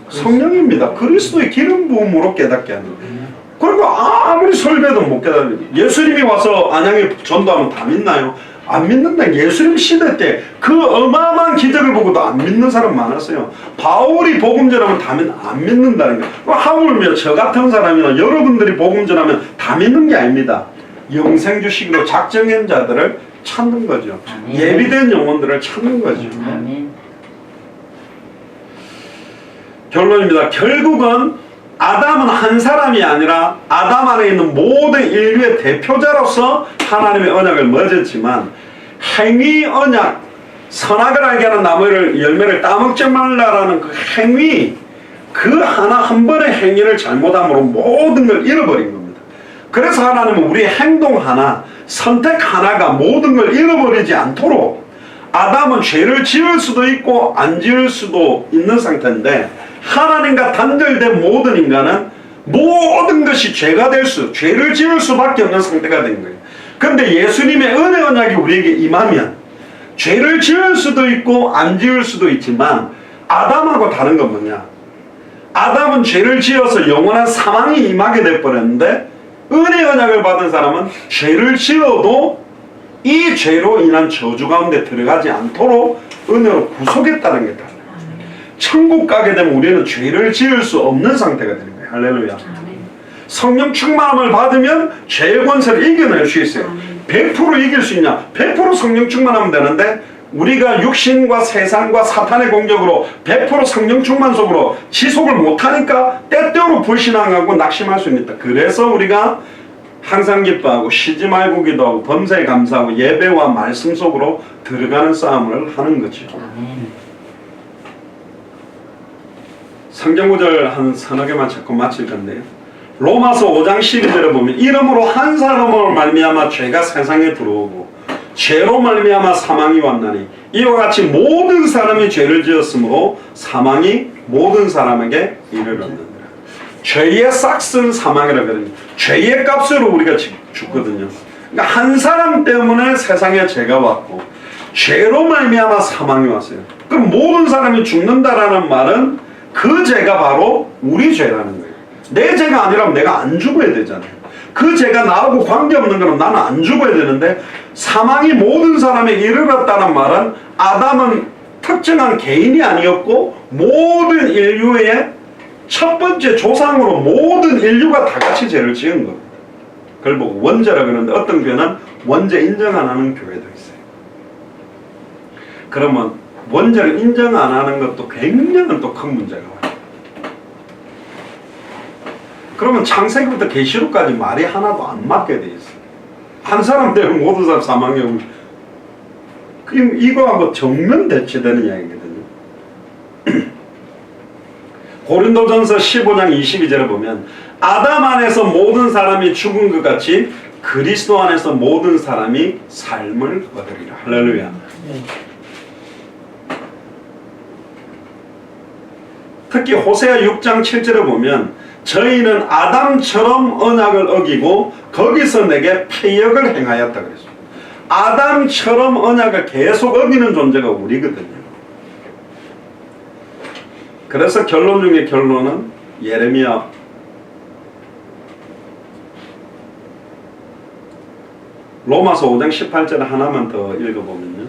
[SPEAKER 1] 성령입니다. 그리스도의 기름 부음으로 깨닫게 하는 거예요. 그리고 아무리 설교해도 못 깨닫는 거예요. 예수님이 와서 안양에 전도하면 다 믿나요? 안 믿는다. 예수님 시대 때 그 어마어마한 기적을 보고도 안 믿는 사람 많았어요. 바울이 복음 전하면 안 믿는다는 거예요. 하물며 저 같은 사람이나 여러분들이 복음 전하면 다 믿는 게 아닙니다. 영생 주시기로 작정한 자들을 찾는 거죠. 아멘. 예비된 영혼들을 찾는 거죠.
[SPEAKER 2] 아멘.
[SPEAKER 1] 결론입니다. 결국은 아담은 한 사람이 아니라 아담 안에 있는 모든 인류의 대표자로서 하나님의 언약을 맺었지만 행위 언약, 선악을 알게 하는 나무의 열매를 따먹지 말라라는 그 행위, 그 하나 한 번의 행위를 잘못함으로 모든 걸 잃어버린 겁니다. 그래서 하나님은 우리의 행동 하나, 선택 하나가 모든 걸 잃어버리지 않도록 아담은 죄를 지을 수도 있고 안 지을 수도 있는 상태인데 하나님과 단절된 모든 인간은 모든 것이 죄가 될 죄를 지을 수밖에 없는 상태가 된 거예요. 그런데 예수님의 은혜 언약이 우리에게 임하면 죄를 지을 수도 있고 안 지을 수도 있지만 아담하고 다른 건 뭐냐? 아담은 죄를 지어서 영원한 사망이 임하게 돼버렸는데 은혜 언약을 받은 사람은 죄를 지어도 이 죄로 인한 저주 가운데 들어가지 않도록 은혜로 구속했다는 게 달라요. 천국 가게 되면 우리는 죄를 지을 수 없는 상태가 되는 거예요. 할렐루야. 성령 충만함을 받으면 죄의 권세를 이겨낼 수 있어요. 100% 이길 수 있냐? 100% 성령 충만하면 되는데 우리가 육신과 세상과 사탄의 공격으로 100% 성령 충만 속으로 지속을 못하니까 때때로 불신앙하고 낙심할 수 있다. 그래서 우리가 항상 기뻐하고 쉬지 말고 기도하고 범사에 감사하고 예배와 말씀 속으로 들어가는 싸움을 하는 거죠. 성경구절 한 서너 개만 찾고 마칠 건데요. 로마서 5장 12절에 보면 이러므로 한 사람으로 말미암아 죄가 세상에 들어오고 죄로 말미암아 사망이 왔나니 이와 같이 모든 사람이 죄를 지었으므로 사망이 모든 사람에게 이르렀느니라. 죄의 싹은 사망이라고 하거든요. 죄의 값으로 우리가 죽거든요. 그러니까 한 사람 때문에 세상에 죄가 왔고 죄로 말미암아 사망이 왔어요. 그럼 모든 사람이 죽는다라는 말은 그 죄가 바로 우리 죄라는 거예요. 내 죄가 아니라면 내가 안 죽어야 되잖아요. 그 죄가 나하고 관계없는 거는 나는 안 죽어야 되는데 사망이 모든 사람에게 이르렀다는 말은 아담은 특정한 개인이 아니었고 모든 인류의 첫 번째 조상으로 모든 인류가 다 같이 죄를 지은 겁니다. 그걸 보고 원죄라고 그러는데 어떤 교회는 원죄 인정 안 하는 교회도 있어요. 그러면 원죄를 인정 안 하는 것도 굉장히 또 큰 문제가 와요. 그러면 창세기부터 계시록까지 말이 하나도 안 맞게 돼 있어요. 한 사람 때문에 모든 사람 사망에 오면 이거하고 정면 대치되는 이야기거든요. 고린도전서 15장 22절에 보면 아담 안에서 모든 사람이 죽은 것 같이 그리스도 안에서 모든 사람이 삶을 얻으리라. 할렐루야. 특히 호세아 6장 7절에 보면 저희는 아담처럼 언약을 어기고 거기서 내게 패역을 행하였다 그랬습니다. 아담처럼 언약을 계속 어기는 존재가 우리거든요. 그래서 결론 중에 결론은 예레미야 로마서 5장 18절 하나만 더 읽어보면요.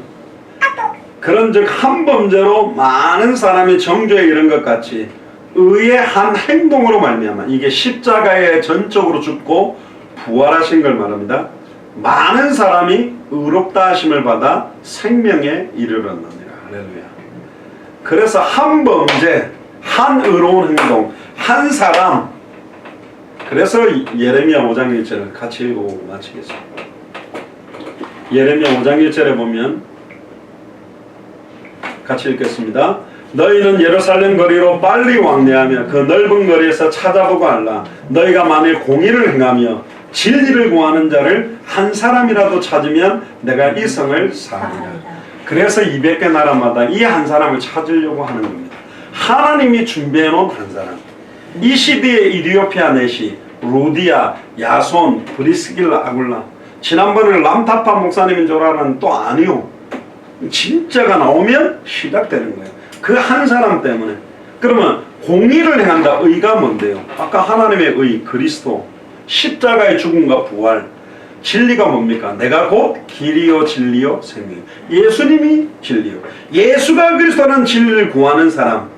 [SPEAKER 1] 그런즉 한 범죄로 많은 사람이 정죄에 이른 것 같이 의의 한 행동으로 말미암아 이게 십자가에 전적으로 죽고 부활하신 걸 말합니다. 많은 사람이 의롭다 하심을 받아 생명에 이르렀느니라. 할렐루야. 그래서 한 범죄, 한 의로운 행동, 한 사람. 그래서 예레미야 5장 1절을 같이 읽고 마치겠습니다. 예레미야 5장 1절에 보면 같이 읽겠습니다. 너희는 예루살렘 거리로 빨리 왕래하며 그 넓은 거리에서 찾아보고 알라. 너희가 만일 공의를 행하며 진리를 구하는 자를 한 사람이라도 찾으면 내가 이 성을 사리라. 그래서 200개 나라마다 이 한 사람을 찾으려고 하는 겁니다. 하나님이 준비해 놓은 한 사람. 이 시대의 이디오피아 내시, 루디아, 야손, 브리스길라, 아굴라. 지난번에 람타파 목사님인 줄 알았는데 또 아니요. 진짜가 나오면 시작되는 거예요. 그 한 사람 때문에. 그러면 공의를 행한다. 의가 뭔데요? 아까 하나님의 의, 그리스도, 십자가의 죽음과 부활. 진리가 뭡니까? 내가 곧 길이요 진리요 생명. 예수님이 진리요. 예수가 그리스도는 진리를 구하는 사람.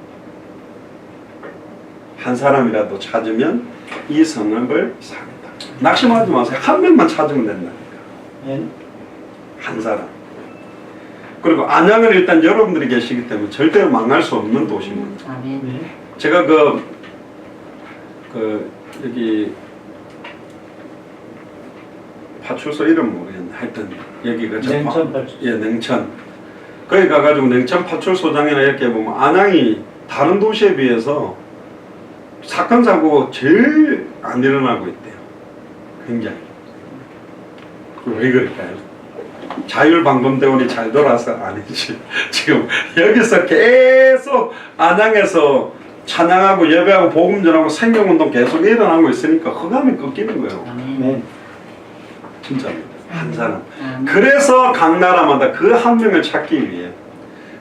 [SPEAKER 1] 한 사람이라도 찾으면 이 성읍을 사겠다. 낙심하지 마세요. 한 명만 찾으면 된다니까. 한 사람. 그리고 안양은 일단 여러분들이 계시기 때문에 절대로 망할 수 없는 도시입니다. 제가 여기 파출소 이름 모르겠네. 하여튼 여기가 냉천. 거기 가가지고 냉천 파출소장이나 이렇게 보면 안양이 다른 도시에 비해서 사건 사고 제일 안 일어나고 있대요. 굉장히. 왜 그럴까요? 자율방범대원이 잘 돌아서 아니지. 지금 여기서 계속 안양에서 찬양하고 예배하고 복음 전하고 생명운동 계속 일어나고 있으니까 흑암이 꺾이는 거예요. 진짜입니다. 한 사람. 그래서 각 나라마다 그 한 명을 찾기 위해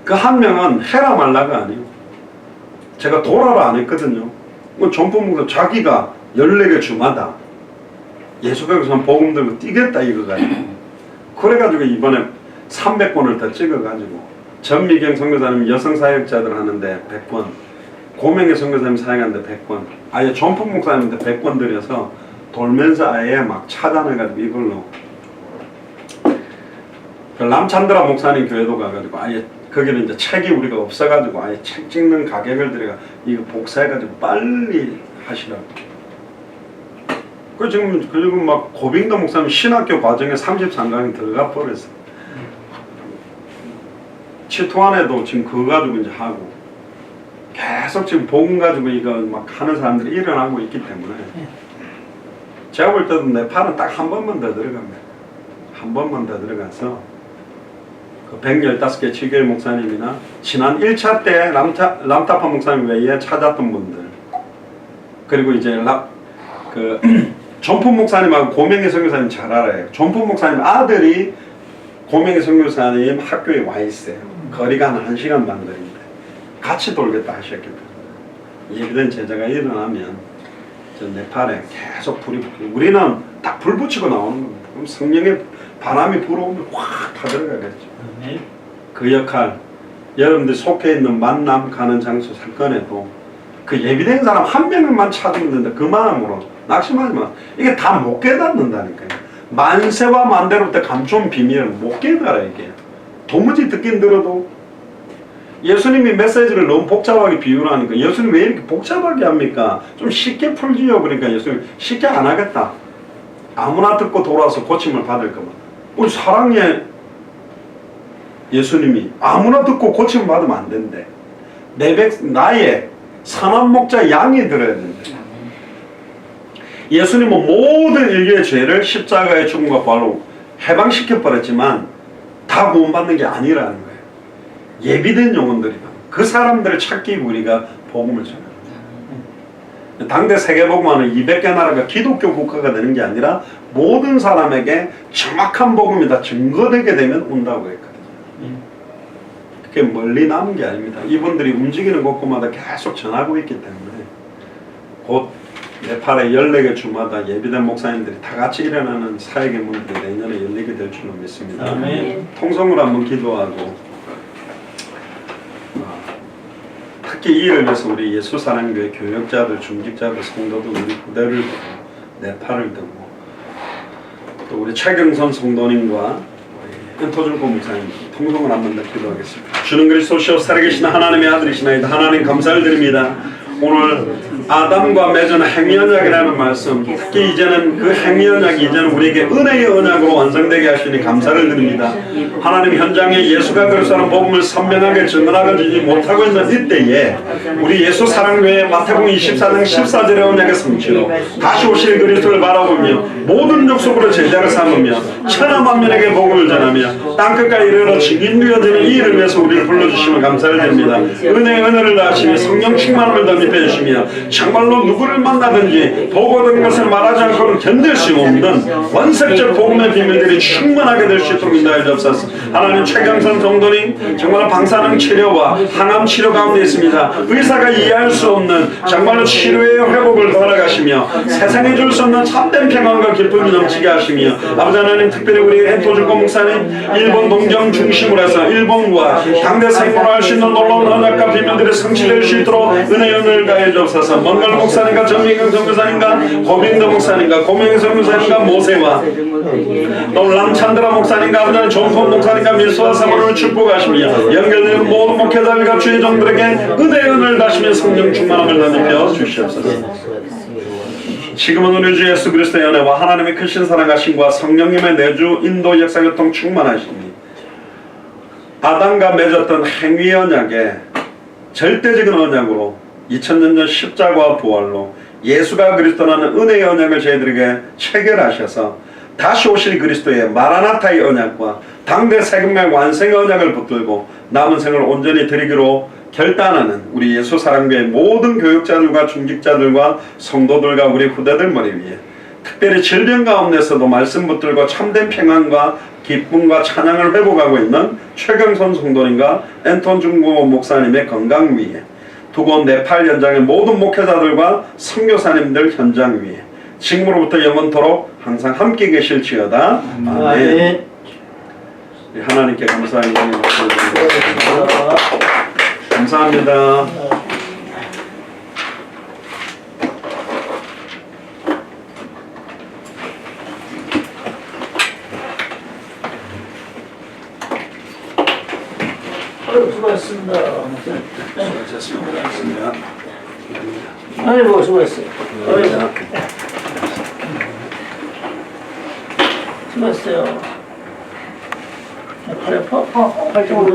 [SPEAKER 1] 그 한 명은 해라 말라가 아니에요. 제가 도라라 안 했거든요. 전포목사 자기가 14개 주마다 예수가 그래서 복음 들고 뛰겠다 이거가 아니고 그래가지고 이번에 300권을 더 찍어가지고 전미경 선교사님 여성 사역자들 하는데 100권, 고명의 선교사님 사역하는데 100권, 아예 전포 목사님한테 100권 드려서 돌면서 아예 막 차단해가지고 이걸로 그 남찬드라 목사님 교회도 가가지고 아예 거기는 이제 책이 우리가 없어가지고 아예 책 찍는 가격을 들여가 이거 복사해가지고 빨리 하시라고. 지금 막 고빙도 목사님 신학교 과정에 33강이 들어가 버렸어. 치토안에도 지금 그거 가지고 이제 하고 계속 지금 복음 가지고 이거 막 하는 사람들이 일어나고 있기 때문에 제가 볼 때도 내 팔은 딱 한 번만 더 들어갑니다. 한 번만 더 들어가서 그 115개 7교회 목사님이나 지난 1차 때 람타파 목사님 외에 찾았던 분들, 그리고 이제 존프 목사님하고 고명희 선교사님 잘 알아요. 존프 목사님 아들이 고명희 선교사님 학교에 와 있어요. 거리가 한 1시간 반 거리인데 같이 돌겠다 하셨기 때문에 예비된 제자가 일어나면 내 팔에 계속 불이 붙고 우리는 딱 불 붙이고 나오는 겁니다. 그럼 성령의 바람이 불어오면 확 다 들어가겠죠. 그 역할, 여러분들 속해 있는 만남 가는 장소 사건에도 그 예비된 사람 한 명만 찾으면 된다. 그 마음으로 낙심하지 마. 이게 다 못 깨닫는다니까요. 만세와 만대로부터 감춘 비밀을 못 깨달아. 이게 도무지 듣긴 들어도 예수님이 메시지를 너무 복잡하게 비유하니까 예수님 왜 이렇게 복잡하게 합니까? 좀 쉽게 풀지요. 그러니까 예수님 쉽게 안 하겠다. 아무나 듣고 돌아와서 고침을 받을 거면 우리 사랑의 예수님이 아무나 듣고 고침을 받으면 안 된대. 나의 선한 목자 양이 들어야 된대. 예수님은 모든 인류의 죄를 십자가의 죽음과 부활로 해방시켜버렸지만 다 구원받는 게 아니라는 거예요. 예비된 영혼들이다. 그 사람들을 찾기 우리가 복음을 전합니다. 당대 세계복음화는 200개 나라가 기독교 국가가 되는 게 아니라 모든 사람에게 정확한 복음이 다 증거되게 되면 온다고 했거든요. 그게 멀리 남은 게 아닙니다. 이분들이 움직이는 곳곳마다 계속 전하고 있기 때문에 곧 네팔의 14개 주마다 예비된 목사님들이 다 같이 일어나는 사역의 문들이 내년에 열리게 될 줄로 믿습니다.
[SPEAKER 2] 아멘.
[SPEAKER 1] 통성으로 한번 기도하고 특히 이 일을 위해서 우리 예수사랑교회 교역자들, 중직자들, 성도들, 우리 후대를 두고 네팔을 두고 또 우리 최경선 성도님과 엔토줄고 목사님 통성을 한번 더 기도하겠습니다. 주는 그리스도시오 살아계신 하나님의 아들이시나이다. 하나님 감사를 드립니다. 오늘 아담과 맺은 행위언약이라는 말씀, 특히 이제는 그 행위언약이 이제는 우리에게 은혜의 언약으로 완성되게 하시니 감사를 드립니다. 하나님 현장에 예수가 그리스도라는 복음을 선명하게 전하지 못하고 있는 이때에 우리 예수 사랑교회 마태복음 24장 14절의 언약의 성취로 다시 오실 그리스도를 바라보며 모든 족속으로 제자를 삼으며 천하 만민에게 복음을 전하며 땅끝까지 이르러 증인되어지는 이 일을 위해서 우리를 불러주시면 감사를 드립니다. 은혜를 다하시며 성령 충만함을 덧입혀 주시며 정말로 누구를 만나든지 보고 된 것을 말하지 않고는 견딜 수 없는 원색적 복음의 비밀들이 충만하게 될 수 있도록 인도해 주옵소서. 하나님 최경선 성도님 정말 방사능 치료와 항암 치료 가운데 있습니다. 의사가 이해할 수 없는 정말로 치료의 회복을 허락하시며 세상에 줄 수 없는 참된 평안과 기쁨이 넘치게 하시며 아버지 하나님 특별히 우리 엔토줄고 목사님 일본 동경 중심으로 해서 일본과 당대 생활을 할 수 있는 놀라운 언약과 비밀들이 성취될 수 있도록 은혜를 가해 주옵소서. 먼걸 목사님과 전민경 전교사님과 고민도 목사님과 고명희 선교사님과 모세와 또 람찬드라 목사님과 아버지 존폰 목사님과 밀수와 사모를 축복하시며 연결되는 모든 목회자들과 주의 종들에게 은혜를 다시며 성령 충만함을 덧입혀 주시옵소서. 지금은 우리 주 예수 그리스도의 은혜와 하나님의 크신 사랑하심과 성령님의 내주 인도 역사교통 충만하시니 아담과 맺었던 행위 언약의 절대적인 언약으로 2000년 전 십자가와 부활로 예수가 그리스도라는 은혜의 언약을 저희들에게 체결하셔서 다시 오실 그리스도의 마라나타의 언약과 당대 세금의 완성의 언약을 붙들고 남은 생을 온전히 드리기로 결단하는 우리 예수 사랑교회 모든 교육자들과 중직자들과 성도들과 우리 후대들 머리 위에 특별히 질병 가운데서도 말씀 붙들고 참된 평안과 기쁨과 찬양을 회복하고 있는 최경선 성도님과 앤톤 중고 목사님의 건강 위에 두고 네팔 현장의 모든 목회자들과 선교사님들 현장 위에 지금으로부터 영원토록 항상 함께 계실지어다. 아멘. 하나님께 감사의 영광을 드립니다. 감사합니다.
[SPEAKER 2] 수고하셨습니다.
[SPEAKER 1] 수고하셨습니다.
[SPEAKER 2] 아이고 수고했어요. 수고했어요. 팔 아파? 팔 좀.